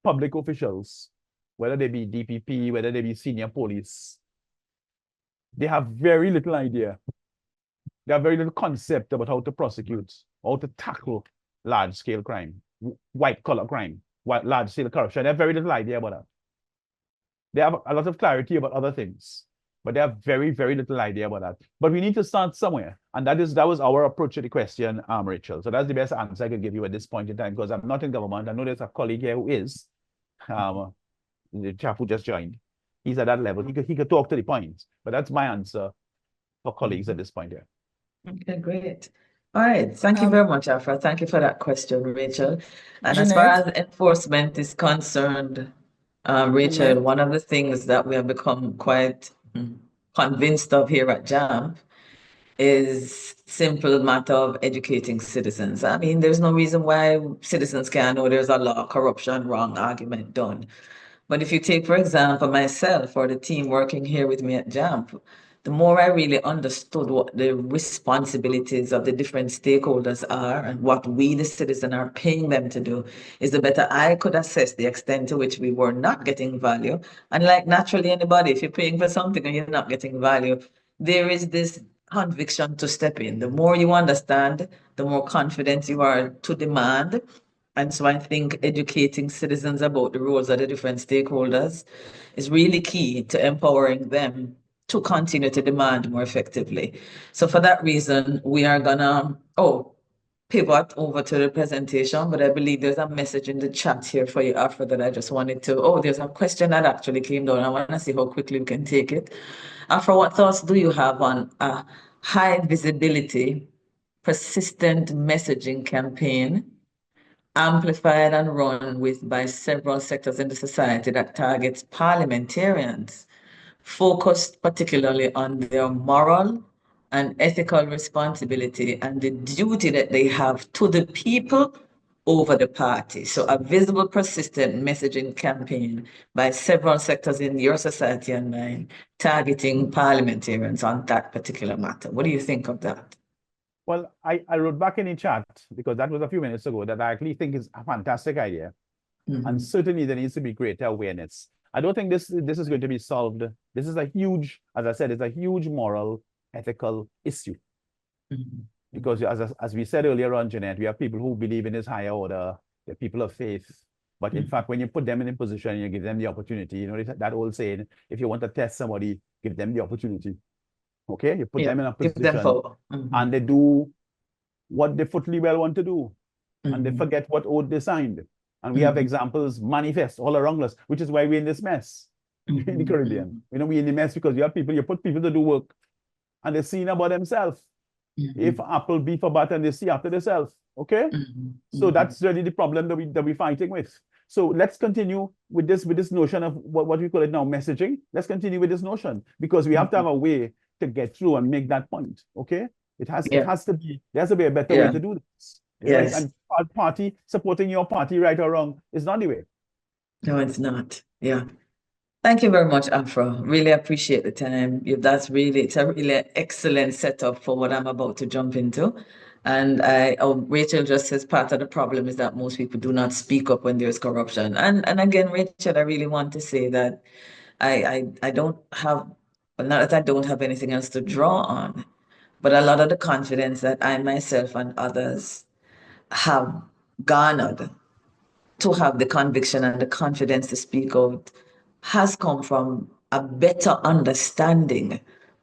public officials, whether they be DPP, whether they be senior police, they have very little idea. They have very little concept about how to prosecute, how to tackle large-scale crime, white-collar crime, large-scale corruption. They have very little idea about that. They have a lot of clarity about other things, but they have very, very little idea about that. But we need to start somewhere. And that was our approach to the question, Rachel. So that's the best answer I can give you at this point in time, because I'm not in government. I know there's a colleague here who is. the chap who just joined. He's at that level. He could talk to the points. But that's my answer for colleagues at this point here. Okay, great. All right. Thank you very much, Afra. Thank you for that question, Rachel. And as far Jeanette? as enforcement is concerned, Rachel, Jeanette? one of the things that we have become quite convinced of here at JAMP is simple matter of educating citizens. I mean, there's no reason why citizens can't know there's a law, corruption, wrong argument done. But if you take, for example, myself or the team working here with me at JAMP, the more I really understood what the responsibilities of the different stakeholders are and what we, the citizen, are paying them to do, is the better I could assess the extent to which we were not getting value. And like naturally anybody, if you're paying for something and you're not getting value, there is this conviction to step in. The more you understand, the more confident you are to demand. And so I think educating citizens about the roles of the different stakeholders is really key to empowering them to continue to demand more effectively. So for that reason, we are gonna pivot over to the presentation, but I believe there's a message in the chat here for you, Afra, that I just wanted to, there's a question that actually came down. I wanna see how quickly we can take it. Afra, what thoughts do you have on a high visibility, persistent messaging campaign amplified and run with by several sectors in the society that targets parliamentarians, focused particularly on their moral and ethical responsibility and the duty that they have to the people over the party? So a visible, persistent messaging campaign by several sectors in your society and mine targeting parliamentarians on that particular matter. What do you think of that? Well, I wrote back in the chat, because that was a few minutes ago, that I actually think is a fantastic idea. And certainly there needs to be greater awareness. I don't think this is going to be solved. This is a huge, as I said, it's a huge moral, ethical issue. Because as we said earlier on, Jeanette, we have people who believe in this higher order, they're people of faith. But in fact, when you put them in a position, you give them the opportunity, you know, that old saying, if you want to test somebody, give them the opportunity. Okay, you put them in a position and they do what they footly well want to do, and they forget what oath they signed. And we have examples manifest all around us, which is why we're in this mess in the Caribbean. You know, we're in the mess because you put people to do work and they're seeing about themselves. If apple beef or butter, and they see after themselves. Okay, so that's really the problem that we're fighting with. So let's continue with this notion of what we call it now, messaging. Let's continue with this notion, because we have to have a way to get through and make that point. Okay, it has to be, there has to be a better way to do this. Yes. Right? And party supporting your party, right or wrong, is not the way. No, it's not. Yeah. Thank you very much, Afra. Really appreciate the time. It's a really excellent setup for what I'm about to jump into. And Rachel just says part of the problem is that most people do not speak up when there's corruption. And again, Rachel, I really want to say that I don't have, well, not that I don't have anything else to draw on, but a lot of the confidence that I myself and others have garnered to have the conviction and the confidence to speak out has come from a better understanding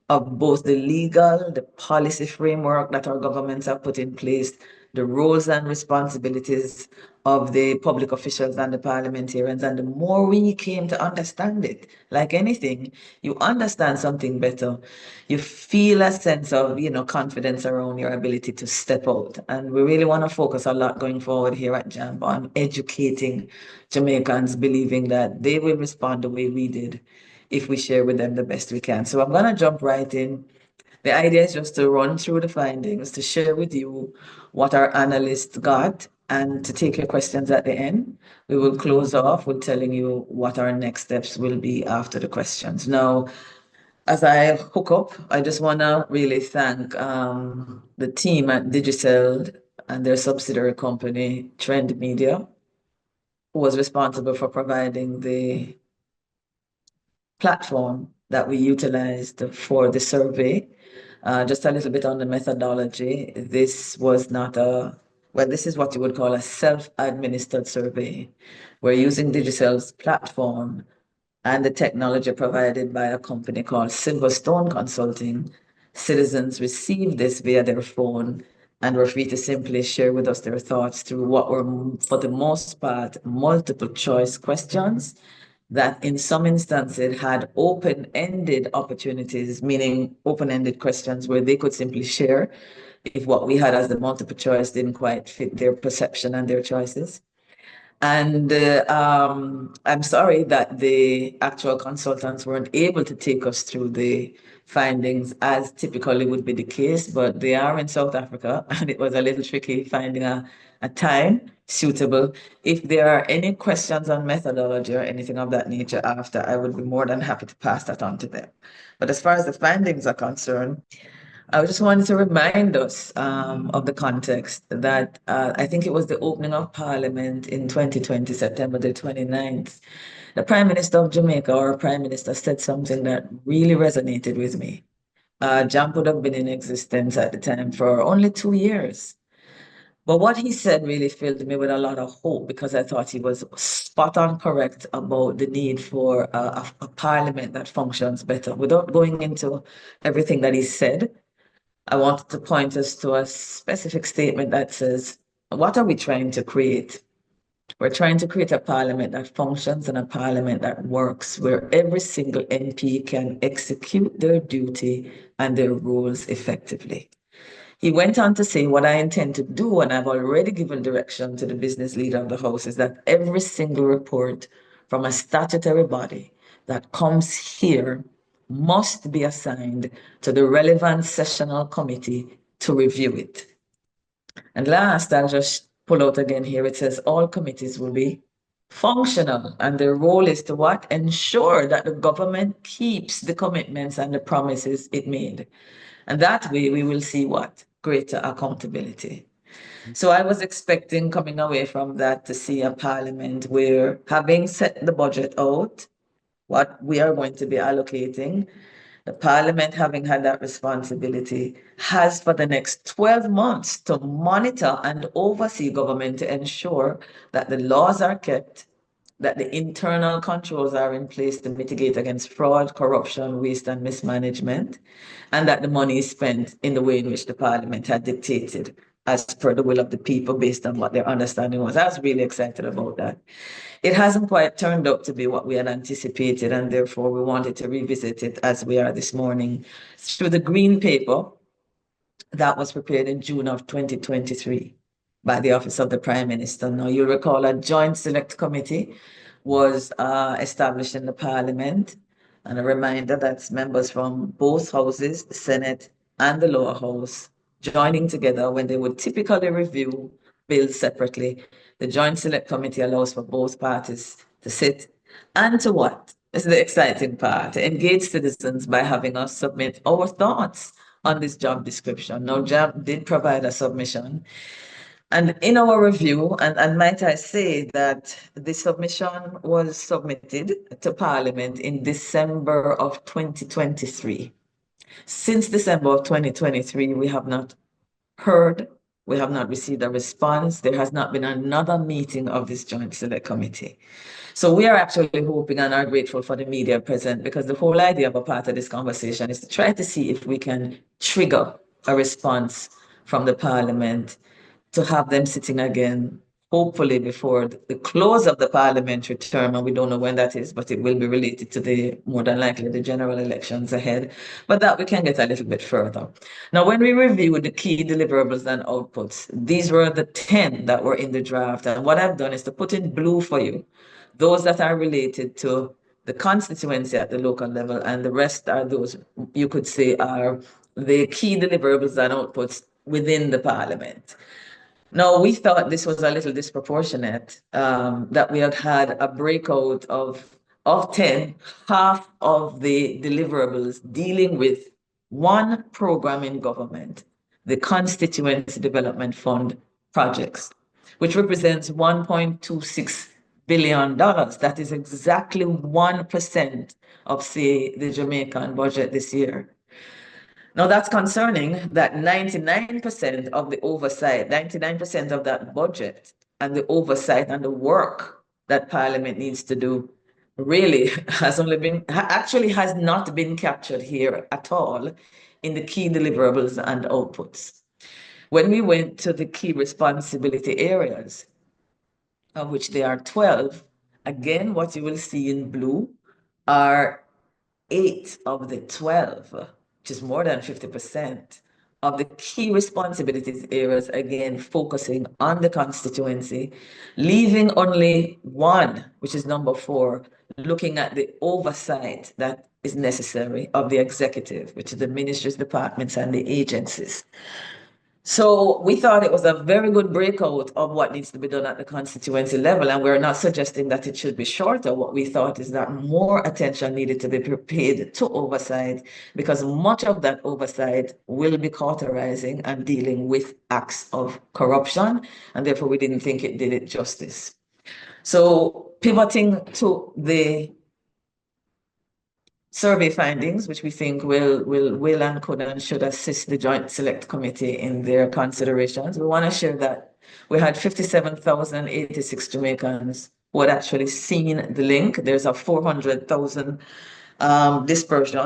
of both the legal, the policy framework that our governments have put in place, the roles and responsibilities of the public officials and the parliamentarians. And the more we came to understand it, like anything, you understand something better, you feel a sense of, confidence around your ability to step out. And we really want to focus a lot going forward here at JAMP on educating Jamaicans, believing that they will respond the way we did if we share with them the best we can. So I'm going to jump right in. The idea is just to run through the findings, to share with you what our analysts got, and to take your questions at the end. We will close off with telling you what our next steps will be after the questions. Now, as I hook up, I just want to really thank the team at Digicel and their subsidiary company, Trend Media, who was responsible for providing the platform that we utilized for the survey. Just a little bit on the methodology. This was not this is what you would call a self-administered survey. We're using Digicel's platform and the technology provided by a company called Silverstone Consulting. Citizens receive this via their phone. and were free to simply share with us their thoughts through what were, for the most part, multiple choice questions that in some instances had open-ended opportunities, meaning open-ended questions where they could simply share if what we had as the multiple choice didn't quite fit their perception and their choices. And I'm sorry that the actual consultants weren't able to take us through the findings as typically would be the case, but they are in South Africa and it was a little tricky finding a time suitable. If there are any questions on methodology or anything of that nature after, I would be more than happy to pass that on to them. But as far as the findings are concerned, I just wanted to remind us of the context that I think it was the opening of Parliament in 2020, September the 29th. The Prime Minister of Jamaica, or Prime Minister, said something that really resonated with me. JAMP would have been in existence at the time for only 2 years. But what he said really filled me with a lot of hope because I thought he was spot on correct about the need for a parliament that functions better. Without going into everything that he said, I wanted to point us to a specific statement that says, what are we trying to create? We're trying to create a parliament that functions and a parliament that works, where every single MP can execute their duty and their roles effectively. He went on to say, what I intend to do, and I've already given direction to the business leader of the House, is that every single report from a statutory body that comes here must be assigned to the relevant sessional committee to review it. And last, I'll just pull out again here, it says all committees will be functional and their role is to what? Ensure that the government keeps the commitments and the promises it made. And that way we will see what? Greater accountability. So I was expecting coming away from that to see a parliament where, having set the budget out, what we are going to be allocating, the parliament, having had that responsibility, has for the next 12 months to monitor and oversee government to ensure that the laws are kept, that the internal controls are in place to mitigate against fraud, corruption, waste, and mismanagement, and that the money is spent in the way in which the parliament had dictated as per the will of the people based on what their understanding was. I was really excited about that. It hasn't quite turned out to be what we had anticipated, and therefore we wanted to revisit it as we are this morning through the green paper that was prepared in June of 2023 by the Office of the Prime Minister. Now, you'll recall a joint select committee was established in the Parliament, and a reminder that's members from both houses, the Senate and the lower house, joining together when they would typically review bills separately. The Joint Select Committee allows for both parties to sit and to what? This is the exciting part, to engage citizens by having us submit our thoughts on this job description. Now, JAMP did provide a submission. And in our review, and might I say that the submission was submitted to Parliament in December of 2023. Since December of 2023, we have not heard, we have not received a response. There has not been another meeting of this Joint Select Committee. So we are actually hoping and are grateful for the media present, because the whole idea of a part of this conversation is to try to see if we can trigger a response from the Parliament to have them sitting again, hopefully before the close of the parliamentary term, and we don't know when that is, but it will be related to the, more than likely, the general elections ahead, but that we can get a little bit further. Now, when we review the key deliverables and outputs, these were the 10 that were in the draft, and what I've done is to put in blue for you those that are related to the constituency at the local level, and the rest are those you could say are the key deliverables and outputs within the parliament. Now, we thought this was a little disproportionate, that we had a breakout of 10, half of the deliverables dealing with one program in government, the Constituency Development Fund projects, which represents $1.26 billion. That is exactly 1% of, say, the Jamaican budget this year. Now, that's concerning that 99% of the oversight, 99% of that budget and the oversight and the work that Parliament needs to do really has not been captured here at all in the key deliverables and outputs. When we went to the key responsibility areas, of which there are 12, again, what you will see in blue are 8 of the 12, which is more than 50% of the key responsibilities areas, again, focusing on the constituency, leaving only one, which is number 4, looking at the oversight that is necessary of the executive, which is the ministries, departments, and the agencies. So we thought it was a very good breakout of what needs to be done at the constituency level, and we're not suggesting that it should be shorter. What we thought is that more attention needed to be paid to oversight, because much of that oversight will be cauterizing and dealing with acts of corruption, and therefore we didn't think it did it justice. So pivoting to the survey findings, which we think will and could and should assist the Joint Select Committee in their considerations. We want to share that we had 57,086 Jamaicans who had actually seen the link. There's a 400,000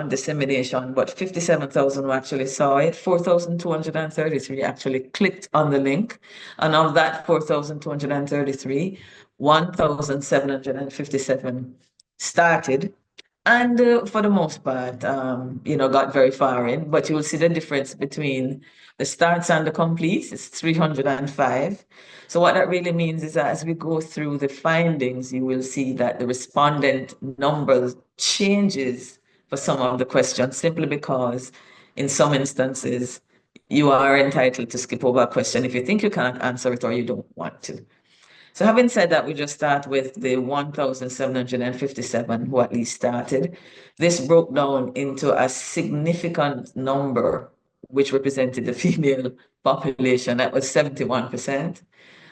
dissemination, but 57,000 who actually saw it. 4,233 actually clicked on the link. And of that 4,233, 1,757 started. And for the most part, got very far in, but you will see the difference between the starts and the completes. It's 305. So what that really means is that as we go through the findings, you will see that the respondent numbers changes for some of the questions, simply because in some instances, you are entitled to skip over a question if you think you can't answer it or you don't want to. So having said that, we just start with the 1,757 who at least started. This broke down into a significant number, which represented the female population. That was 71%.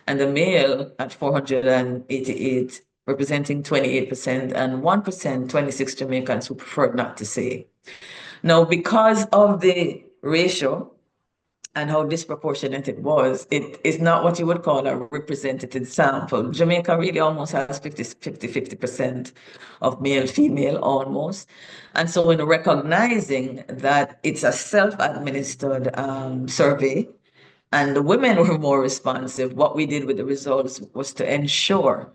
And the male at 488, representing 28%, and 1%, 26 Jamaicans who preferred not to say. Now, because of the ratio, and how disproportionate it was, it is not what you would call a representative sample. Jamaica really almost has 50% of male, female almost. And so in recognizing that it's a self-administered survey, and the women were more responsive, what we did with the results was to ensure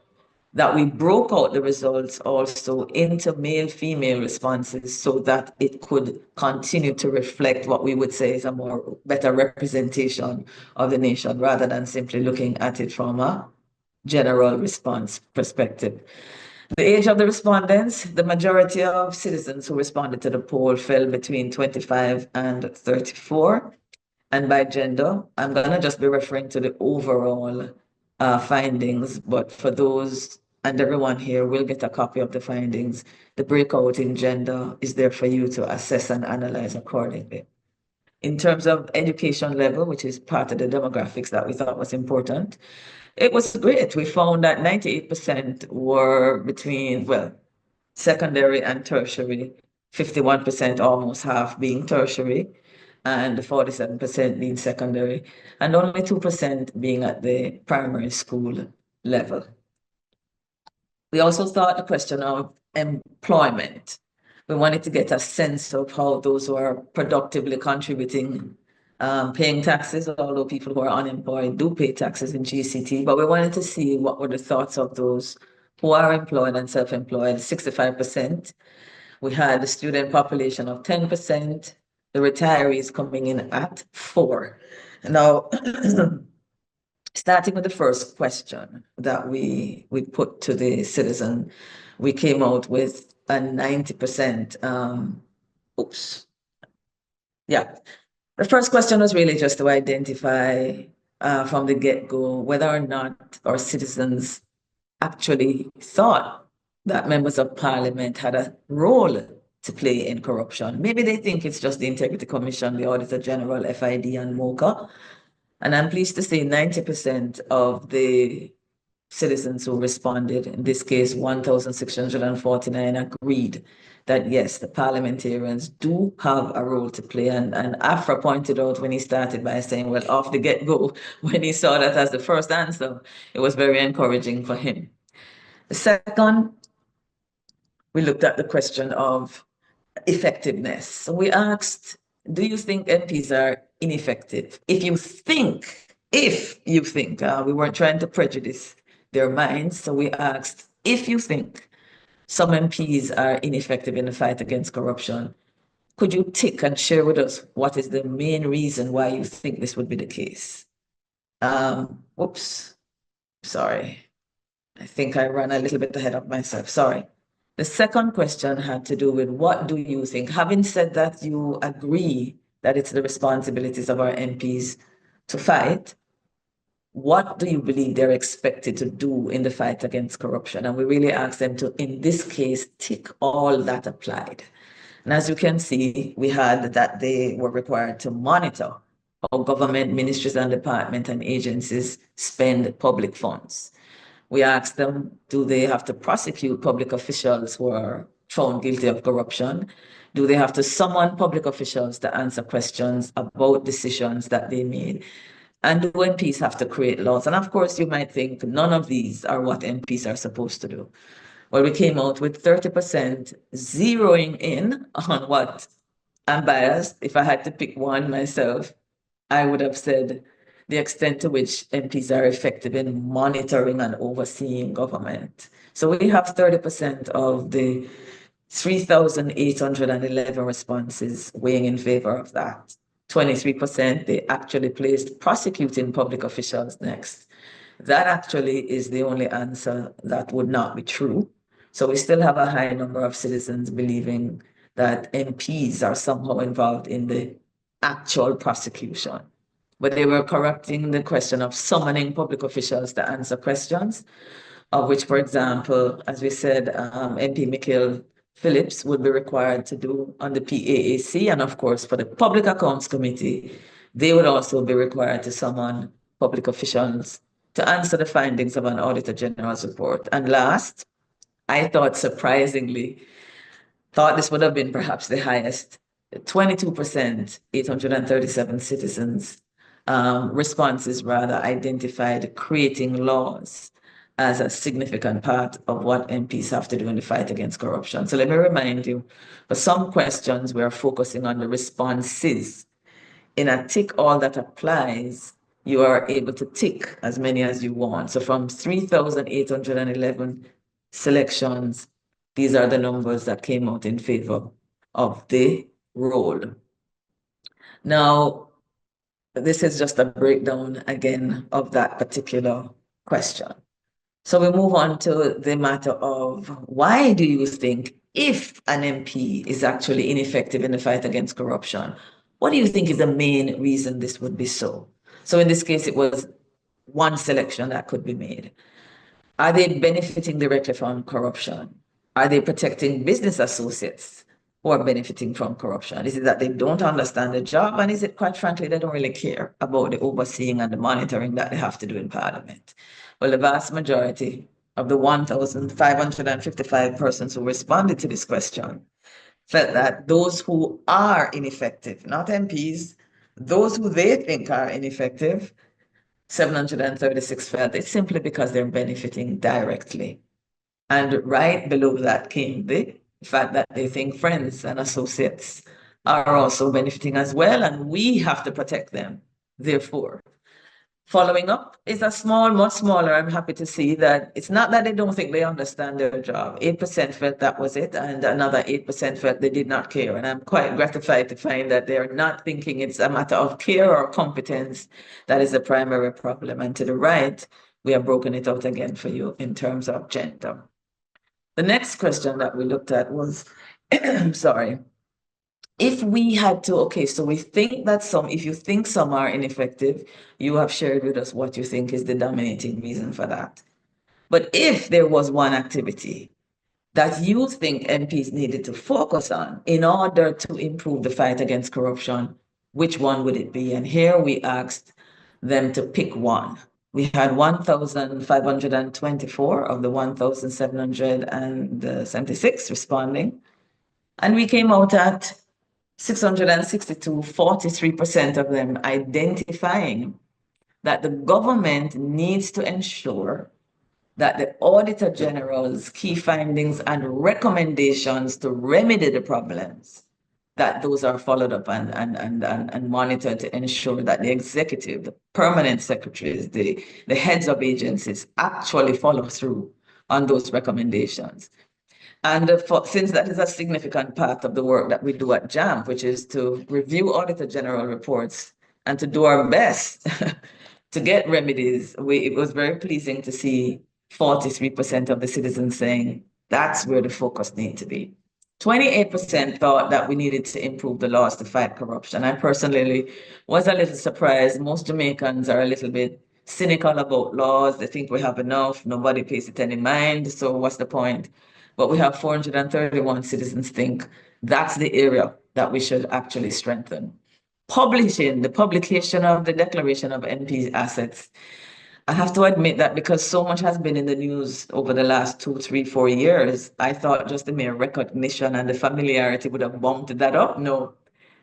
that we broke out the results also into male-female responses so that it could continue to reflect what we would say is a more better representation of the nation, rather than simply looking at it from a general response perspective. The age of the respondents, the majority of citizens who responded to the poll fell between 25 and 34. And by gender, I'm going to just be referring to the overall findings, but for those and everyone here will get a copy of the findings. The breakout in gender is there for you to assess and analyze accordingly. In terms of education level, which is part of the demographics that we thought was important, it was great. We found that 98% were between, secondary and tertiary, 51%, almost half being tertiary, and 47% being secondary, and only 2% being at the primary school level. We also thought the question of employment. We wanted to get a sense of how those who are productively contributing, paying taxes, although people who are unemployed do pay taxes in GCT, but we wanted to see what were the thoughts of those who are employed and self-employed, 65%. We had the student population of 10%, the retirees coming in at 4%. Now, starting with the first question that we put to the citizen, we came out with a 90%. The first question was really just to identify from the get-go whether or not our citizens actually thought that members of parliament had a role to play in corruption. Maybe they think it's just the Integrity Commission, the Auditor General, FID, and MOCA. And I'm pleased to say 90% of the citizens who responded, in this case, 1,649, agreed that yes, the parliamentarians do have a role to play. And Afra pointed out when he started by saying, well, off the get-go, when he saw that as the first answer, it was very encouraging for him. The second, we looked at the question of effectiveness. So we asked, do you think MPs are ineffective. If you think, we weren't trying to prejudice their minds, so we asked, if you think some MPs are ineffective in the fight against corruption, could you tick and share with us what is the main reason why you think this would be the case? Oops, sorry. I think I ran a little bit ahead of myself, sorry. The second question had to do with what do you think? Having said that, you agree that it's the responsibilities of our MPs to fight, what do you believe they're expected to do in the fight against corruption? And we really asked them to, in this case, tick all that applied. And as you can see, we had that they were required to monitor how government ministries and departments and agencies spend public funds. We asked them, do they have to prosecute public officials who are found guilty of corruption? Do they have to summon public officials to answer questions about decisions that they made? And do MPs have to create laws? And of course, you might think none of these are what MPs are supposed to do. Well, we came out with 30% zeroing in on what I'm biased. If I had to pick one myself, I would have said the extent to which MPs are effective in monitoring and overseeing government. So we have 30% of the 3,811 responses weighing in favor of that. 23% they actually placed prosecuting public officials next. That actually is the only answer that would not be true. So we still have a high number of citizens believing that MPs are somehow involved in the actual prosecution. But they were correcting the question of summoning public officials to answer questions, of which, for example, as we said, MP Mikhail Phillips would be required to do on the PAAC. And of course, for the Public Accounts Committee, they would also be required to summon public officials to answer the findings of an Auditor General's report. And last, I thought surprisingly, this would have been perhaps the highest, 22%, 837 citizens responses rather identified creating laws as a significant part of what MPs have to do in the fight against corruption. So let me remind you, for some questions, we are focusing on the responses. In a tick all that applies, you are able to tick as many as you want. So from 3,811 selections, these are the numbers that came out in favor of the role. Now, this is just a breakdown again of that particular question. So we move on to the matter of why do you think if an MP is actually ineffective in the fight against corruption, what do you think is the main reason this would be so? So in this case, it was one selection that could be made. Are they benefiting directly from corruption? Are they protecting business associates who are benefiting from corruption? Is it that they don't understand the job? And is it, quite frankly, they don't really care about the overseeing and the monitoring that they have to do in Parliament? Well, the vast majority of the 1,555 persons who responded to this question felt that those who are ineffective, not MPs, those who they think are ineffective, 736 felt it's simply because they're benefiting directly. And right below that came the fact that they think friends and associates are also benefiting as well, and we have to protect them, therefore. Following up is a small, much smaller. I'm happy to see that it's not that they don't think they understand their job. 8% felt that was it, and another 8% felt they did not care. And I'm quite gratified to find that they're not thinking it's a matter of care or competence that is the primary problem. And to the right, we have broken it out again for you in terms of gender. The next question that we looked at was, sorry, if we had to, okay, so we think that if you think some are ineffective, you have shared with us what you think is the dominating reason for that. But if there was one activity that you think MPs needed to focus on in order to improve the fight against corruption, which one would it be? And here we asked them to pick one. We had 1,524 of the 1,776 responding, and we came out at 662, 43% of them identifying that the government needs to ensure that the Auditor General's key findings and recommendations to remedy the problems that those are followed up and monitored to ensure that the executive, the permanent secretaries, the heads of agencies actually follow through on those recommendations. And since that is a significant part of the work that we do at JAMP, which is to review Auditor General reports and to do our best to get remedies, it was very pleasing to see 43% of the citizens saying that's where the focus needs to be. 28% thought that we needed to improve the laws to fight corruption. I personally was a little surprised. Most Jamaicans are a little bit cynical about laws. They think we have enough. Nobody pays it any mind. So what's the point? But we have 431 citizens think that's the area that we should actually strengthen. The publication of the declaration of NP assets. I have to admit that because so much has been in the news over the last 2, 3, 4 years, I thought just the mere recognition and the familiarity would have bumped that up. No,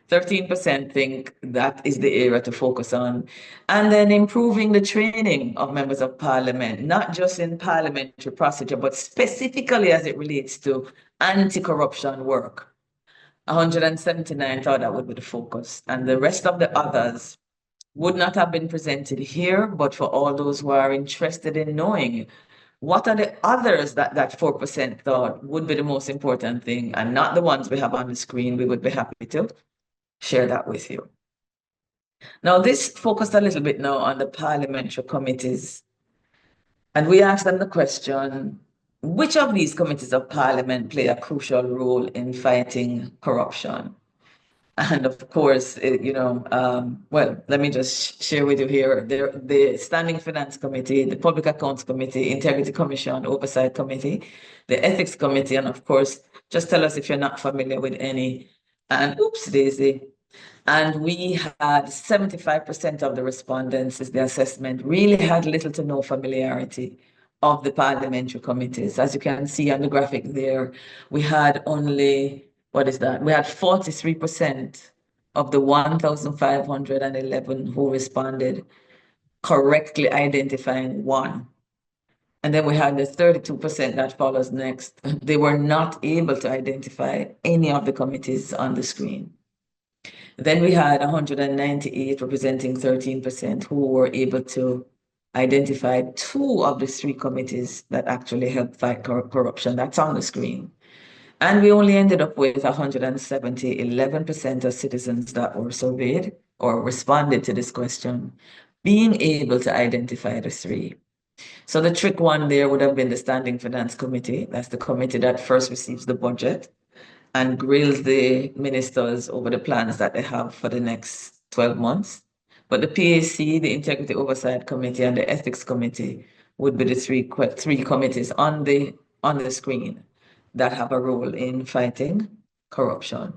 13% think that is the area to focus on. And then improving the training of members of parliament, not just in parliamentary procedure, but specifically as it relates to anti-corruption work. 179 thought that would be the focus. And the rest of the others would not have been presented here, but for all those who are interested in knowing what are the others that 4% thought would be the most important thing and not the ones we have on the screen, we would be happy to share that with you. Now, this focused a little bit now on the parliamentary committees. And we asked them the question, which of these committees of parliament play a crucial role in fighting corruption? And of course, well, let me just share with you here, the Standing Finance Committee, the Public Accounts Committee, Integrity Commission, Oversight Committee, the Ethics Committee, and of course, just tell us if you're not familiar with any. And oops, Daisy. And we had 75% of the respondents, is the assessment, really had little to no familiarity of the parliamentary committees. As you can see on the graphic there, we had only, what is that? We had 43% of the 1,511 who responded correctly identifying one. And then we had the 32% that follows next. They were not able to identify any of the committees on the screen. Then we had 198 representing 13% who were able to identify 2 of the 3 committees that actually help fight corruption. That's on the screen. And we only ended up with 170, 11% of citizens that were surveyed or responded to this question, being able to identify the 3. So the trick one there would have been the Standing Finance Committee. That's the committee that first receives the budget and grills the ministers over the plans that they have for the next 12 months. But the PAC, the Integrity Oversight Committee, and the Ethics Committee would be the three committees on the screen that have a role in fighting corruption.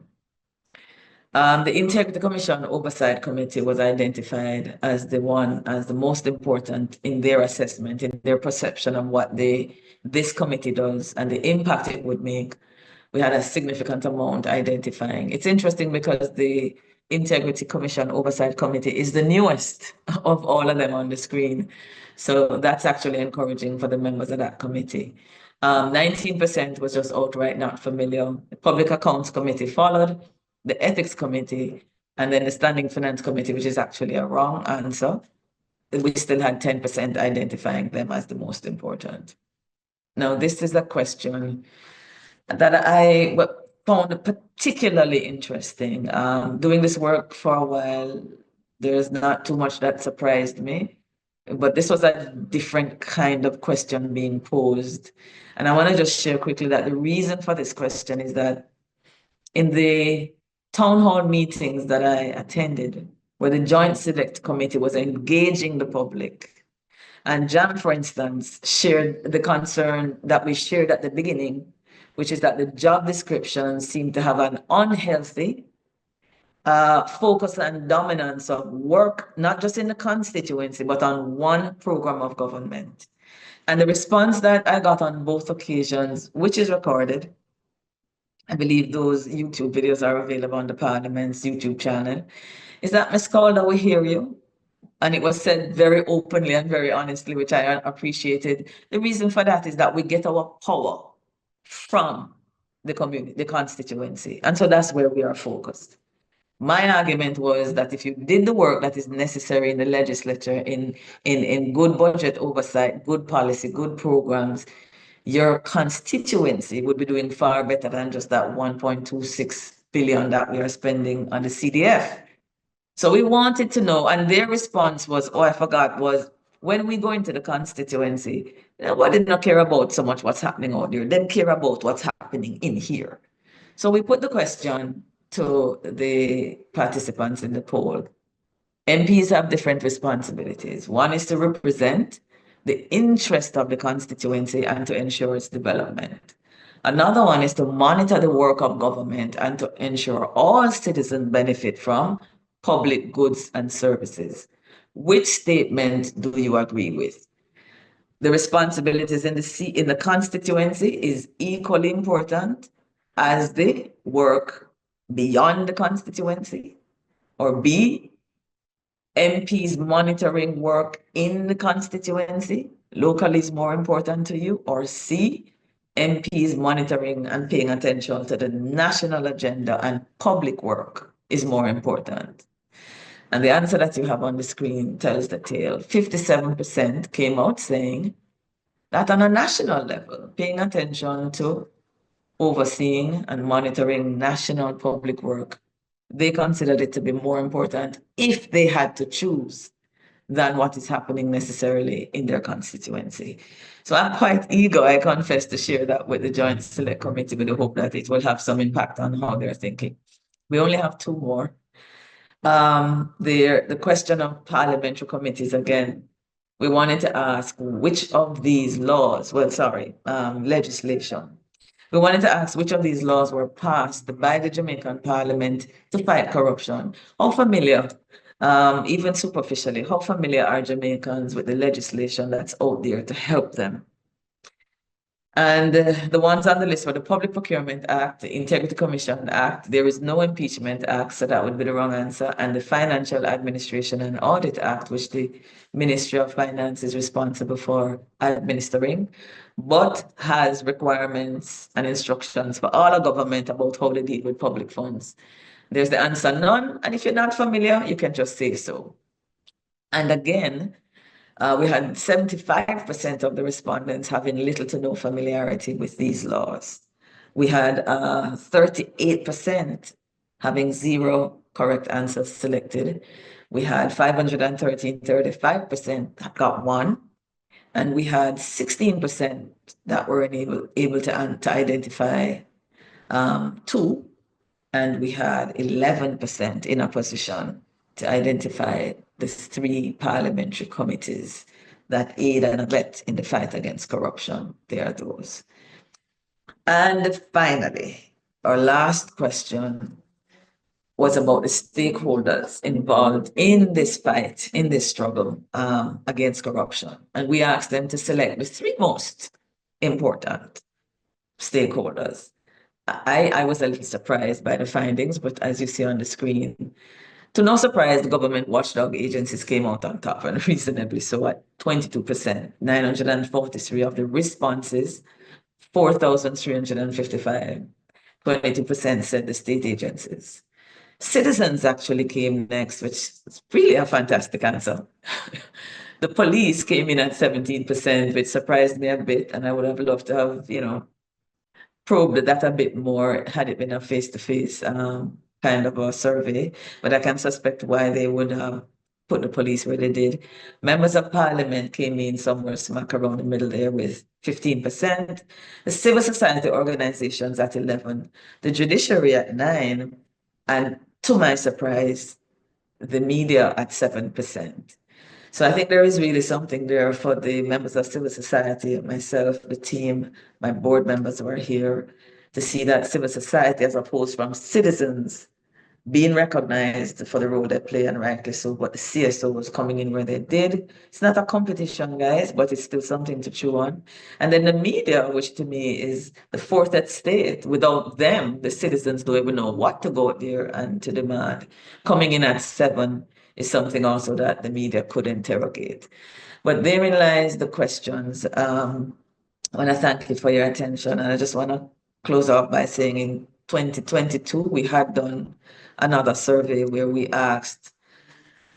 The Integrity Commission Oversight Committee was identified as the most important in their assessment, in their perception of what this committee does and the impact it would make. We had a significant amount identifying. It's interesting because the Integrity Commission Oversight Committee is the newest of all of them on the screen. So that's actually encouraging for the members of that committee. 19% was just outright not familiar. The Public Accounts Committee followed, the Ethics Committee, and then the Standing Finance Committee, which is actually a wrong answer. We still had 10% identifying them as the most important. Now, this is a question that I found particularly interesting. Doing this work for a while, there's not too much that surprised me, but this was a different kind of question being posed. And I want to just share quickly that the reason for this question is that in the town hall meetings that I attended, where the Joint Select Committee was engaging the public, and JAMP, for instance, shared the concern that we shared at the beginning, which is that the job descriptions seem to have an unhealthy focus and dominance of work, not just in the constituency, but on one program of government. And the response that I got on both occasions, which is recorded, I believe those YouTube videos are available on the Parliament's YouTube channel, is that Ms. Calder, we hear you. And it was said very openly and very honestly, which I appreciated. The reason for that is that we get our power from the community, the constituency. And so that's where we are focused. My argument was that if you did the work that is necessary in the legislature, in good budget oversight, good policy, good programs, your constituency would be doing far better than just that 1.26 billion that we are spending on the CDF. So we wanted to know, and their response was, oh, I forgot, was when we go into the constituency, nobody did not care about so much what's happening out there. They care about what's happening in here. So we put the question to the participants in the poll. MPs have different responsibilities. One is to represent the interest of the constituency and to ensure its development. Another one is to monitor the work of government and to ensure all citizens benefit from public goods and services. Which statement do you agree with? The responsibilities in the constituency is equally important as the work beyond the constituency, or B, MPs monitoring work in the constituency locally is more important to you, or C, MPs monitoring and paying attention to the national agenda and public work is more important. And the answer that you have on the screen tells the tale. 57% came out saying that on a national level, paying attention to overseeing and monitoring national public work, they considered it to be more important if they had to choose than what is happening necessarily in their constituency. So I'm quite eager, I confess, to share that with the Joint Select Committee with the hope that it will have some impact on how they're thinking. We only have two more. The question of parliamentary committees, again, we wanted to ask which of these laws, legislation. We wanted to ask which of these laws were passed by the Jamaican Parliament to fight corruption. How familiar, even superficially, how familiar are Jamaicans with the legislation that's out there to help them? And the ones on the list were the Public Procurement Act, the Integrity Commission Act, there is no Impeachment Act, so that would be the wrong answer, and the Financial Administration and Audit Act, which the Ministry of Finance is responsible for administering, but has requirements and instructions for all of government about how they deal with public funds. There's the answer none, and if you're not familiar, you can just say so. And again, we had 75% of the respondents having little to no familiarity with these laws. We had 38% having zero correct answers selected. We had 513, 35% got one. And we had 16% that were able to identify two. And we had 11% in opposition to identify the three parliamentary committees that aid and abet in the fight against corruption. There are those. And finally, our last question was about the stakeholders involved in this fight, in this struggle against corruption. And we asked them to select the three most important stakeholders. I was a little surprised by the findings, but as you see on the screen, to no surprise, the government watchdog agencies came out on top, and reasonably so, at 22%, 943 of the responses, 4,355, 22% said the state agencies. Citizens actually came next, which is really a fantastic answer. The police came in at 17%, which surprised me a bit, and I would have loved to have, probed that a bit more had it been a face-to-face kind of a survey, but I can suspect why they would have put the police where they did. Members of parliament came in somewhere smack around the middle there with 15%, the civil society organizations at 11%, the judiciary at 9%, and to my surprise, the media at 7%. So I think there is really something there for the members of civil society, myself, the team, my board members who are here, to see that civil society, as opposed from citizens, being recognized for the role they play, and rightly so, but the CSO was coming in where they did. It's not a competition, guys, but it's still something to chew on. And then the media, which to me is the fourth estate. Without them, the citizens don't even know what to go there and to demand. Coming in at 7% is something also that the media could interrogate. But therein lies the questions. I want to thank you for your attention, and I just want to close out by saying in 2022, we had done another survey where we asked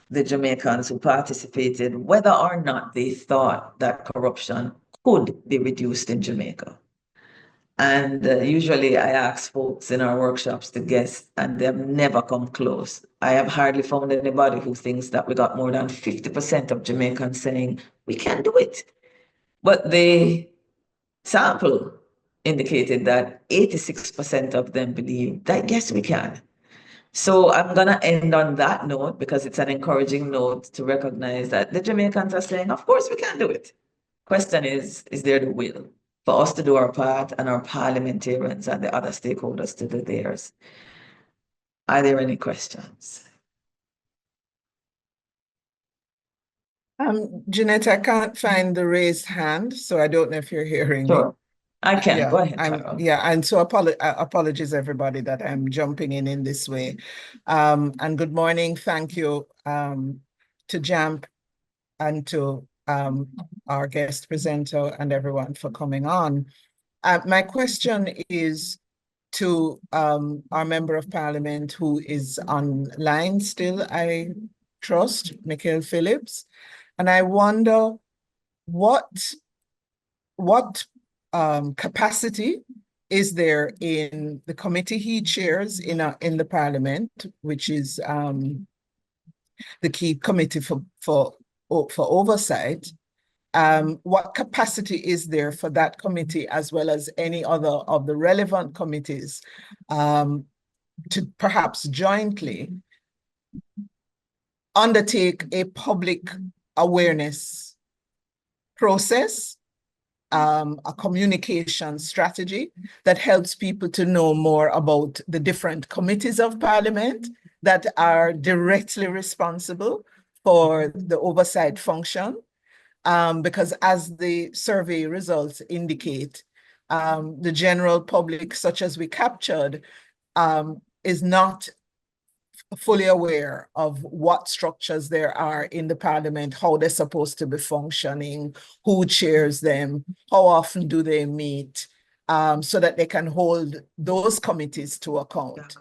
the Jamaicans who participated whether or not they thought that corruption could be reduced in Jamaica. And usually I ask folks in our workshops to guess, and they've never come close. I have hardly found anybody who thinks that we got more than 50% of Jamaicans saying we can do it. But the sample indicated that 86% of them believe that yes, we can. So I'm gonna end on that note because it's an encouraging note to recognize that the Jamaicans are saying, of course we can do it. Question is there the will for us to do our part and our parliamentarians and the other stakeholders to do theirs? Are there any questions? Jeanette, I can't find the raised hand, so I don't know if you're hearing me. Sure, I can. Yeah, Go ahead, Carol. and so apologies everybody that I'm jumping in this way. And good morning. Thank you to JAMP and to our guest presenter and everyone for coming on. My question is to our Member of Parliament who is online still, I trust, Michael Phillips. And I wonder what capacity is there in the committee he chairs in the Parliament, which is the key committee for oversight. What capacity is there for that committee as well as any other of the relevant committees to perhaps jointly undertake a public awareness process, a communication strategy that helps people to know more about the different committees of Parliament that are directly responsible for the oversight function. Because as the survey results indicate, the general public, such as we captured, is not fully aware of what structures there are in the Parliament, how they're supposed to be functioning, who chairs them, how often do they meet, so that they can hold those committees to account.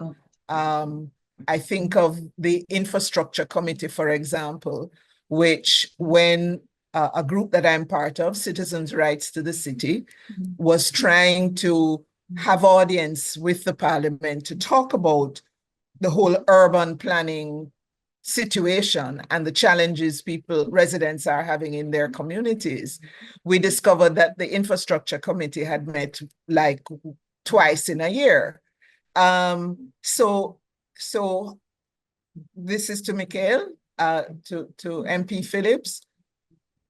I think of the Infrastructure Committee, for example, which when a group that I'm part of, Citizens' Rights to the City, was trying to have audience with the Parliament to talk about the whole urban planning situation and the challenges residents are having in their communities, we discovered that the Infrastructure Committee had met like twice in a year. So this is to Michael, to MP Phillips.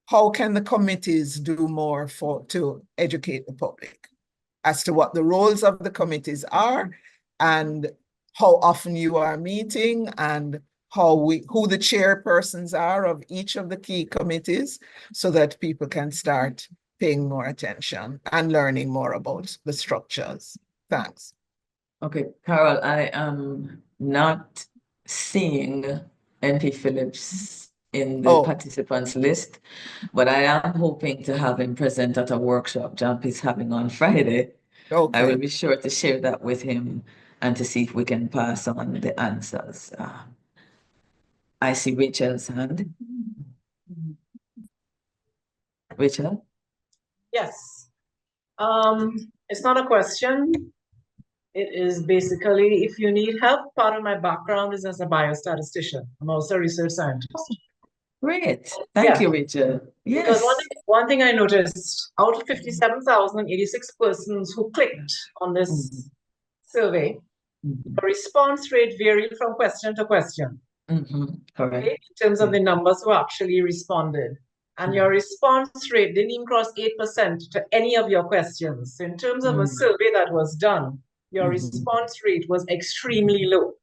How can the committees do more to educate the public as to what the roles of the committees are and how often you are meeting and who the chairpersons are of each of the key committees so that people can start paying more attention and learning more about the structures. Thanks. Okay, Carol, I am not seeing MP Phillips in the participants list, but I am hoping to have him present at a workshop JAMP is having on Friday. Okay. I will be sure to share that with him and to see if we can pass on the answers. I see Rachel's hand. Rachel? Yes. It's not a question. It is basically, if you need help, part of my background is as a biostatistician. I'm also a research scientist. Great. Thank you, Rachel. Yes. Because one thing I noticed, out of 57,086 persons who clicked on this survey, the response rate varied from question to question. Correct. Okay? In terms of the numbers who actually responded. And your response rate didn't even cross 8% to any of your questions. So in terms of a survey that was done, your response rate was extremely low.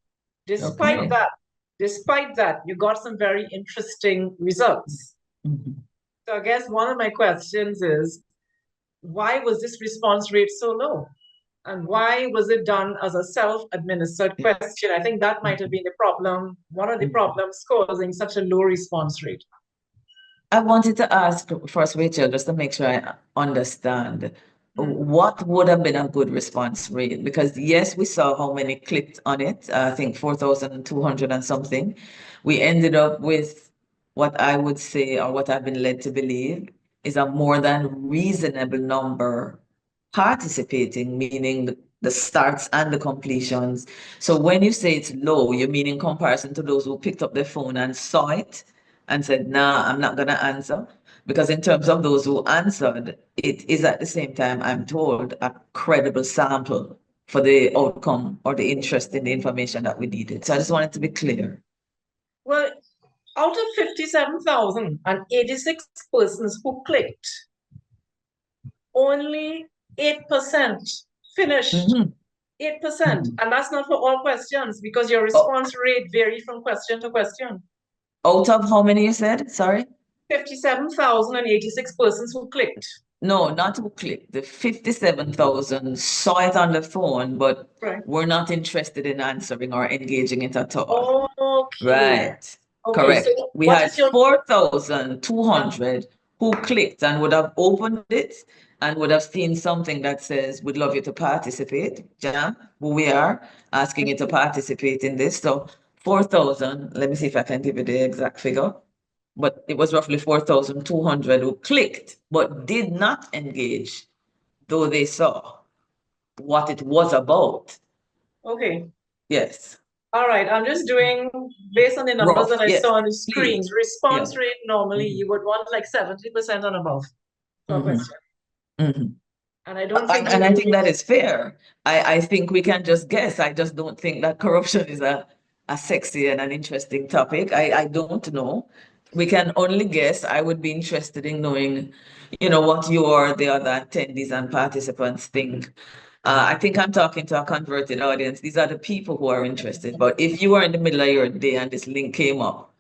Despite that, you got some very interesting results. So I guess one of my questions is, why was this response rate so low? And why was it done as a self-administered question? I think that might have been the problem, one of the problems causing such a low response rate. I wanted to ask first, Rachel, just to make sure I understand. what would have been a good response rate? Because yes, we saw how many clicked on it. I think 4,200 and something. We ended up with what I would say, or what I've been led to believe, is a more than reasonable number participating, meaning the starts and the completions. So when you say it's low, you mean in comparison to those who picked up their phone and saw it and said, nah, I'm not gonna answer. Because in terms of those who answered, it is at the same time, I'm told, a credible sample for the outcome or the interest in the information that we needed. So I just wanted to be clear. Well, out of 57,086 persons who clicked, only 8% finished. 8%. And that's not for all questions, because your response rate varied from question to question. Out of how many you said? Sorry? 57,086 persons who clicked. No, not who clicked. The 57,000 saw it on the phone, but were not interested in answering or engaging it at all. Okay. Right. Correct. So we had 4,200 who clicked and would have opened it and would have seen something that says, we'd love you to participate. JAMP, who we are, asking you to participate in this. So 4,000, let me see if I can give you the exact figure. But it was roughly 4,200 who clicked but did not engage, though they saw what it was about. Okay. Yes. All right, I'm just doing, based on the numbers that I saw on the screens, response rate normally you would want like 70% and above for a question. And I don't think and I think that is fair. I think we can just guess. I just don't think that corruption is a sexy and an interesting topic. I don't know. We can only guess. I would be interested in knowing, what you or the other attendees and participants think. I think I'm talking to a converted audience. These are the people who are interested. But if you are in the middle of your day and this link came up,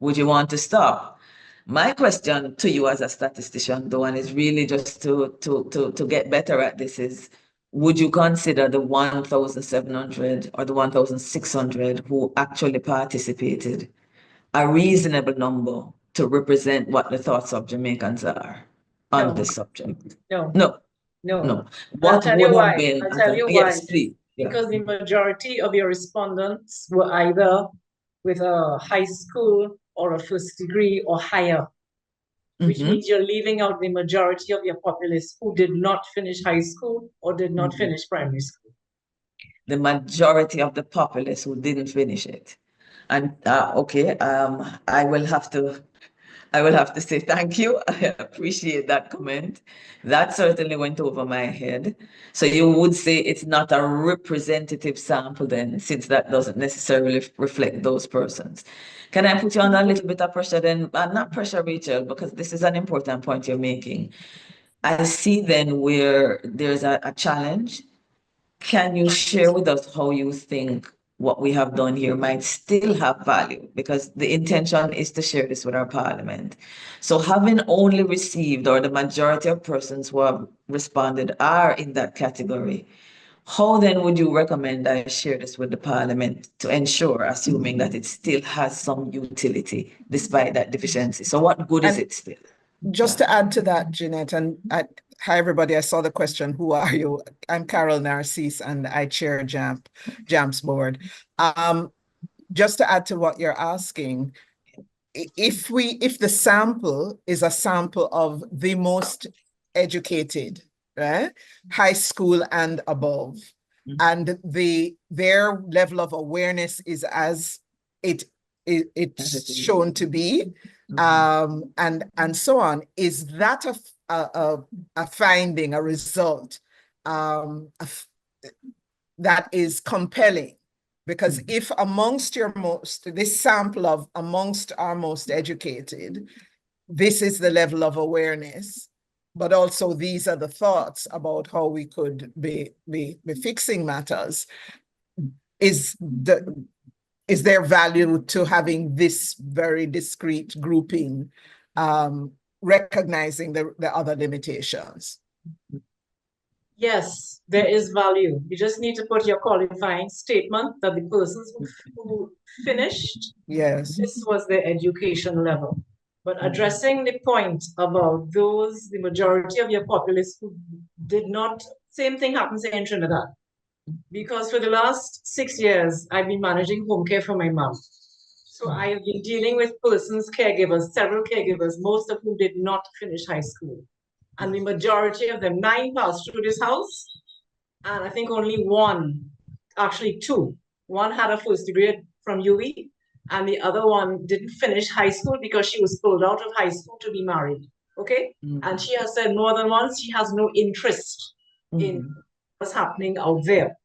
would you want to stop? My question to you as a statistician, though, and is really just to get better at this, is would you consider the 1,700 or the 1,600 who actually participated a reasonable number to represent what the thoughts of Jamaicans are on this subject? No. I'll tell you why. I'll tell you why. Yes, please. Because the majority of your respondents were either with a high school or a first degree or higher, which means you're leaving out the majority of your populace who did not finish high school or did not finish primary school. The majority of the populace who didn't finish it. And okay, I will have to say thank you. I appreciate that comment. That certainly went over my head. So you would say it's not a representative sample then, since that doesn't necessarily reflect those persons. Can I put you on a little bit of pressure then? Not pressure, Rachel, because this is an important point you're making. I see then where there's a challenge. Can you share with us how you think what we have done here might still have value? Because the intention is to share this with our parliament. So having only received, or the majority of persons who have responded are in that category, how then would you recommend I share this with the parliament to ensure, assuming that it still has some utility despite that deficiency? So what good is it still? Just to add to that, Jeanette, and hi everybody, I saw the question, who are you? I'm Carol Narcisse and I chair JAMP's board. Just to add to what you're asking, if the sample is a sample of the most educated, right, high school and above, and their level of awareness is as it's shown to be, and so on, is that a finding, a result that is compelling? Because if amongst this sample of amongst our most educated, this is the level of awareness, but also these are the thoughts about how we could be fixing matters, is there value to having this very discrete grouping, recognizing the other limitations? Yes, there is value. You just need to put your qualifying statement that the persons who finished, yes, this was their education level. But addressing the point about the majority of your populace who did not, same thing happens in Trinidad. Because for the last 6 years, I've been managing home care for my mom. So I have been dealing with persons, caregivers, several caregivers, most of whom did not finish high school. And the majority of them, 9 passed through this house, and I think only one, actually 2. One had a first degree from UE, and the other one didn't finish high school because she was pulled out of high school to be married. Okay? And she has said more than once she has no interest in what's happening out there.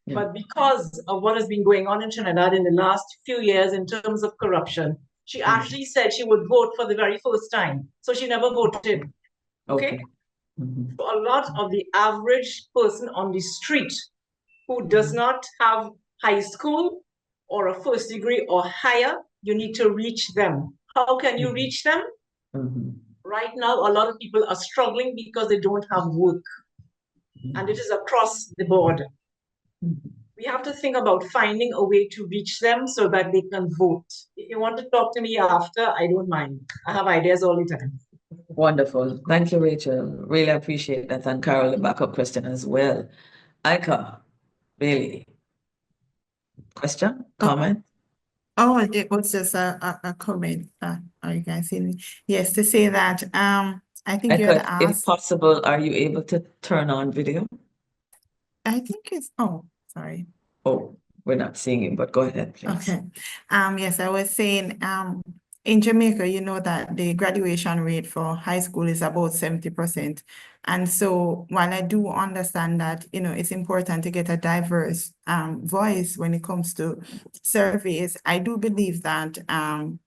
But because of what has been going on in Trinidad in the last few years in terms of corruption, she actually said she would vote for the very first time. So she never voted. Okay? So a lot of the average person on the street who does not have high school or a first degree or higher, you need to reach them. How can you reach them? Right now, a lot of people are struggling because they don't have work. And it is across the board. We have to think about finding a way to reach them so that they can vote. If you want to talk to me after, I don't mind. I have ideas all the time. Wonderful. Thank you, Rachel. Really appreciate that. And Carol, the backup question as well. Ika, really? Question? Comment? Oh, it was just a comment. Are you guys seeing me? Yes, to say that I think you had Ika, if asked. possible, are you able to turn on video? I think it's sorry. Oh, we're not seeing you, but go ahead, please. Okay. Yes, I was saying in Jamaica, you know that the graduation rate for high school is about 70%. And so while I do understand that, you know, it's important to get a diverse voice when it comes to surveys, I do believe that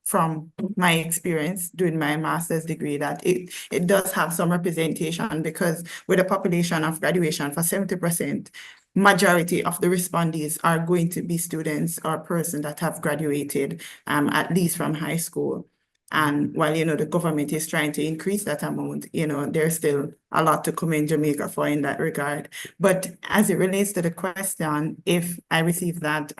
from my experience doing my master's degree, that it does have some representation, because with a population of graduation for 70%, majority of the respondees are going to be students or persons that have graduated at least from high school. And while, you know, the government is trying to increase that amount, you know, there's still a lot to commend Jamaica for in that regard. But as it relates to the question, if I receive that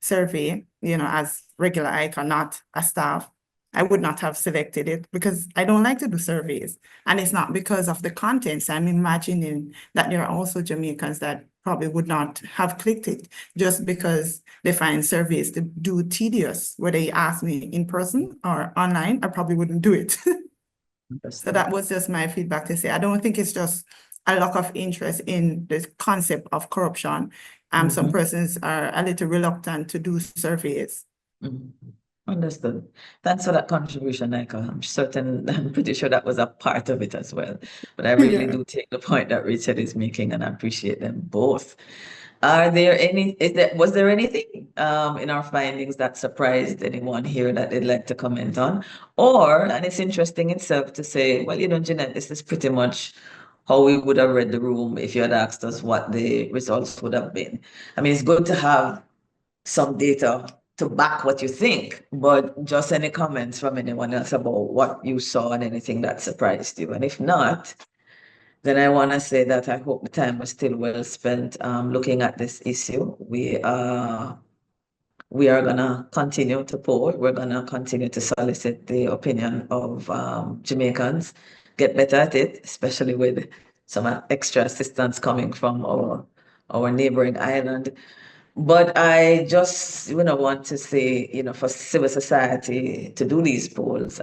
survey, you know, as regular icon, not a staff, I would not have selected it because I don't like to do surveys. And it's not because of the contents. I'm imagining that there are also Jamaicans that probably would not have clicked it just because they find surveys to do tedious. Whether you ask me in person or online, I probably wouldn't do it. So that was just my feedback to say, I don't think it's just a lack of interest in the concept of corruption. Some persons are a little reluctant to do surveys. Understood. Thanks for that contribution, Nika. I'm pretty sure that was a part of it as well. But I really do take the point that Richard is making, and I appreciate them both. Was there anything in our findings that surprised anyone here that they'd like to comment on? And it's interesting itself to say, well, you know, Jeanette, this is pretty much how we would have read the room if you had asked us what the results would have been. I mean, it's good to have some data to back what you think, but just any comments from anyone else about what you saw and anything that surprised you. And if not, then I want to say that I hope the time was still well spent looking at this issue. We are going to continue to poll. We're going to continue to solicit the opinion of Jamaicans, get better at it, especially with some extra assistance coming from our neighboring island. But I just, you know, want to say, you know, for civil society to do these polls,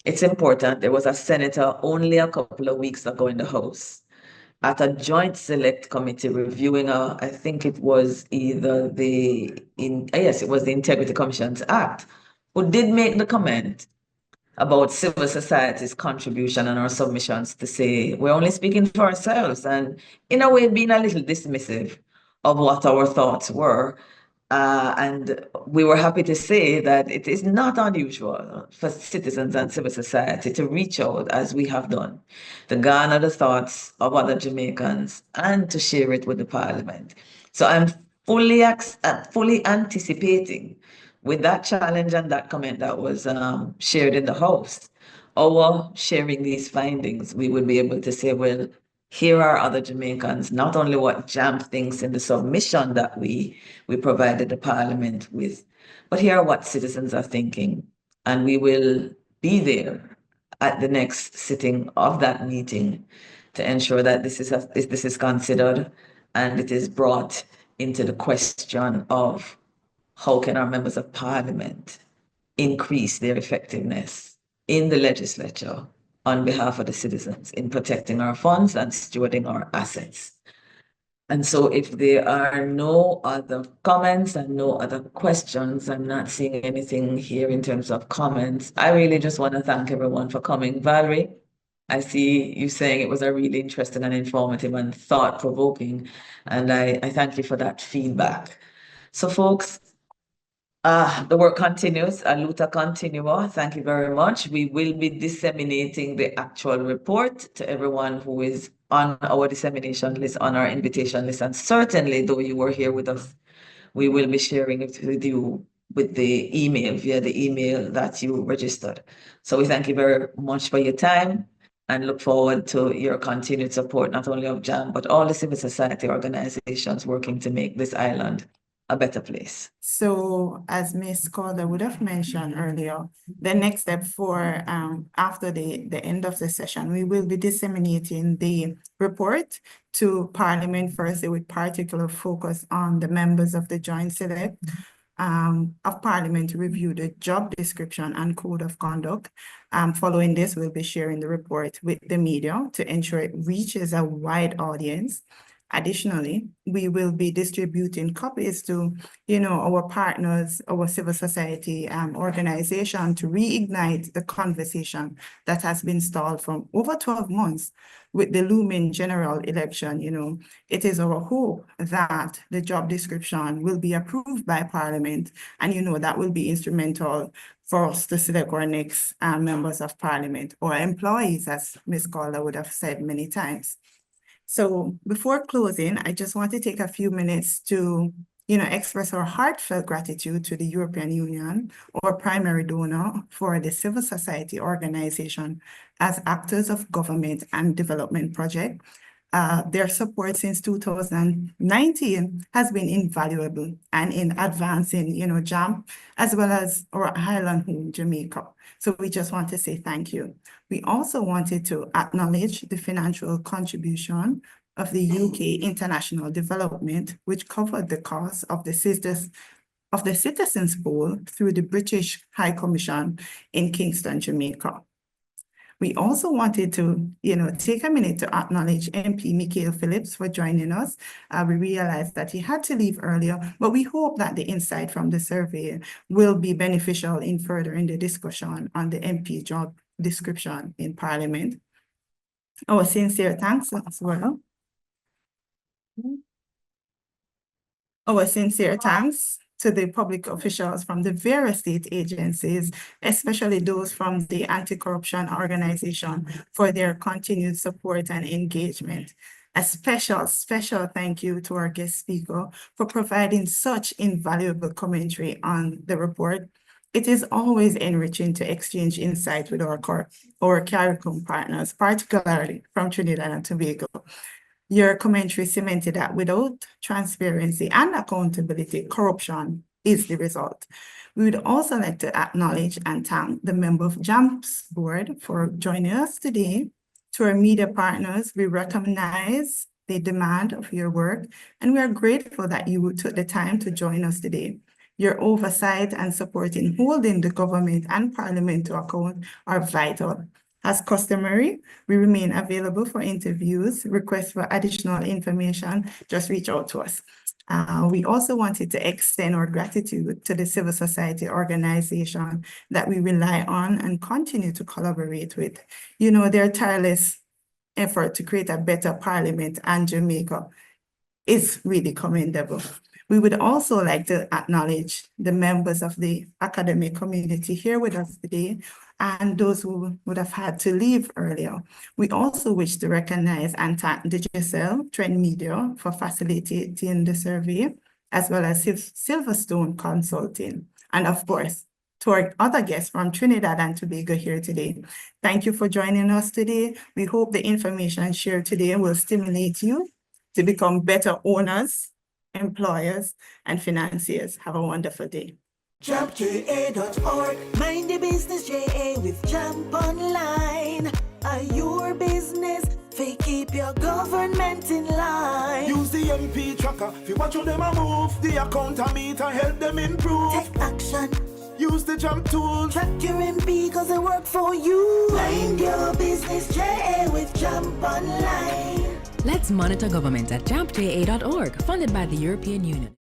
it's important. There was a senator only a couple of weeks ago in the House at a joint select committee reviewing I think it was either it was the Integrity Commissions Act, who did make the comment about civil society's contribution and our submissions to say we're only speaking for ourselves, and in a way being a little dismissive of what our thoughts were. And we were happy to say that it is not unusual for citizens and civil society to reach out, as we have done, to garner the thoughts of other Jamaicans and to share it with the Parliament. So I'm fully anticipating, with that challenge and that comment that was shared in the House, our sharing these findings, we would be able to say, well, here are other Jamaicans, not only what JAMP thinks in the submission that we provided the Parliament with, but here are what citizens are thinking. And we will be there at the next sitting of that meeting to ensure that this is considered and it is brought into the question of how can our members of parliament increase their effectiveness in the legislature on behalf of the citizens in protecting our funds and stewarding our assets. And so if there are no other comments and no other questions, I'm not seeing anything here in terms of comments. I really just want to thank everyone for coming. Valerie, I see you saying it was a really interesting and informative and thought-provoking, and I thank you for that feedback. So folks, the work continues, a luta continua. Thank you very much. We will be disseminating the actual report to everyone who is on our dissemination list, on our invitation list. And certainly, though you were here with us, we will be sharing it with you with the email, via the email that you registered. So we thank you very much for your time and look forward to your continued support, not only of JAMP, but all the civil society organizations working to make this island a better place. So as Ms. Calder would have mentioned earlier, the next step for after the end of the session, we will be disseminating the report to Parliament first with particular focus on the members of the Joint Select of Parliament to review the job description and code of conduct. Following this, we'll be sharing the report with the media to ensure it reaches a wide audience. Additionally, we will be distributing copies to, our partners, our civil society organization to reignite the conversation that has been stalled from over 12 months with the looming general election. It is our hope that the job description will be approved by Parliament, and that will be instrumental for us to select our next members of Parliament or employees, as Ms. Calder would have said many times. So before closing, I just want to take a few minutes to, express our heartfelt gratitude to the European Union, our primary donor for the civil society organization as actors of government and development project. Their support since 2019 has been invaluable and in advancing, JAMP, as well as our island home, Jamaica. So we just want to say thank you. We also wanted to acknowledge the financial contribution of the UK International Development, which covered the cost of the Citizens Poll through the British High Commission in Kingston, Jamaica. We also wanted to, take a minute to acknowledge MP Michael Phillips for joining us. We realized that he had to leave earlier, but we hope that the insight from the survey will be beneficial in furthering the discussion on the MP job description in Parliament. Our sincere thanks as well. Our sincere thanks to the public officials from the various state agencies, especially those from the anti-corruption organization, for their continued support and engagement. A special thank you to our guest speaker for providing such invaluable commentary on the report. It is always enriching to exchange insight with our CARICOM partners, particularly from Trinidad and Tobago. Your commentary cemented that without transparency and accountability, corruption is the result. We would also like to acknowledge and thank the member of JAMP's board for joining us today. To our media partners, we recognize the demand of your work, and we are grateful that you took the time to join us today. Your oversight and support in holding the government and Parliament to account are vital. As customary, we remain available for interviews. Requests for additional information, just reach out to us. We also wanted to extend our gratitude to the civil society organization that we rely on and continue to collaborate with. Their tireless effort to create a better Parliament and Jamaica is really commendable. We would also like to acknowledge the members of the academic community here with us today and those who would have had to leave earlier. We also wish to recognize and thank Digicel Trend Media for facilitating the survey, as well as Silverstone Consulting. And of course, to our other guests from Trinidad and Tobago here today. Thank you for joining us today. We hope the information shared today will stimulate you to become better owners, employers, and financiers. Have a wonderful day. JAMPJA.org. Mind the business JA with JAMP Online. Are your business? Fi keep your government in line. Use the MP tracker. If you watch how them a move, the account meter help them improve. Take action. Use the JAMP tool. Track your MP cause they work for you. Mind your business JA with JAMP Online. Let's monitor government at JAMPJA.org, funded by the European Union.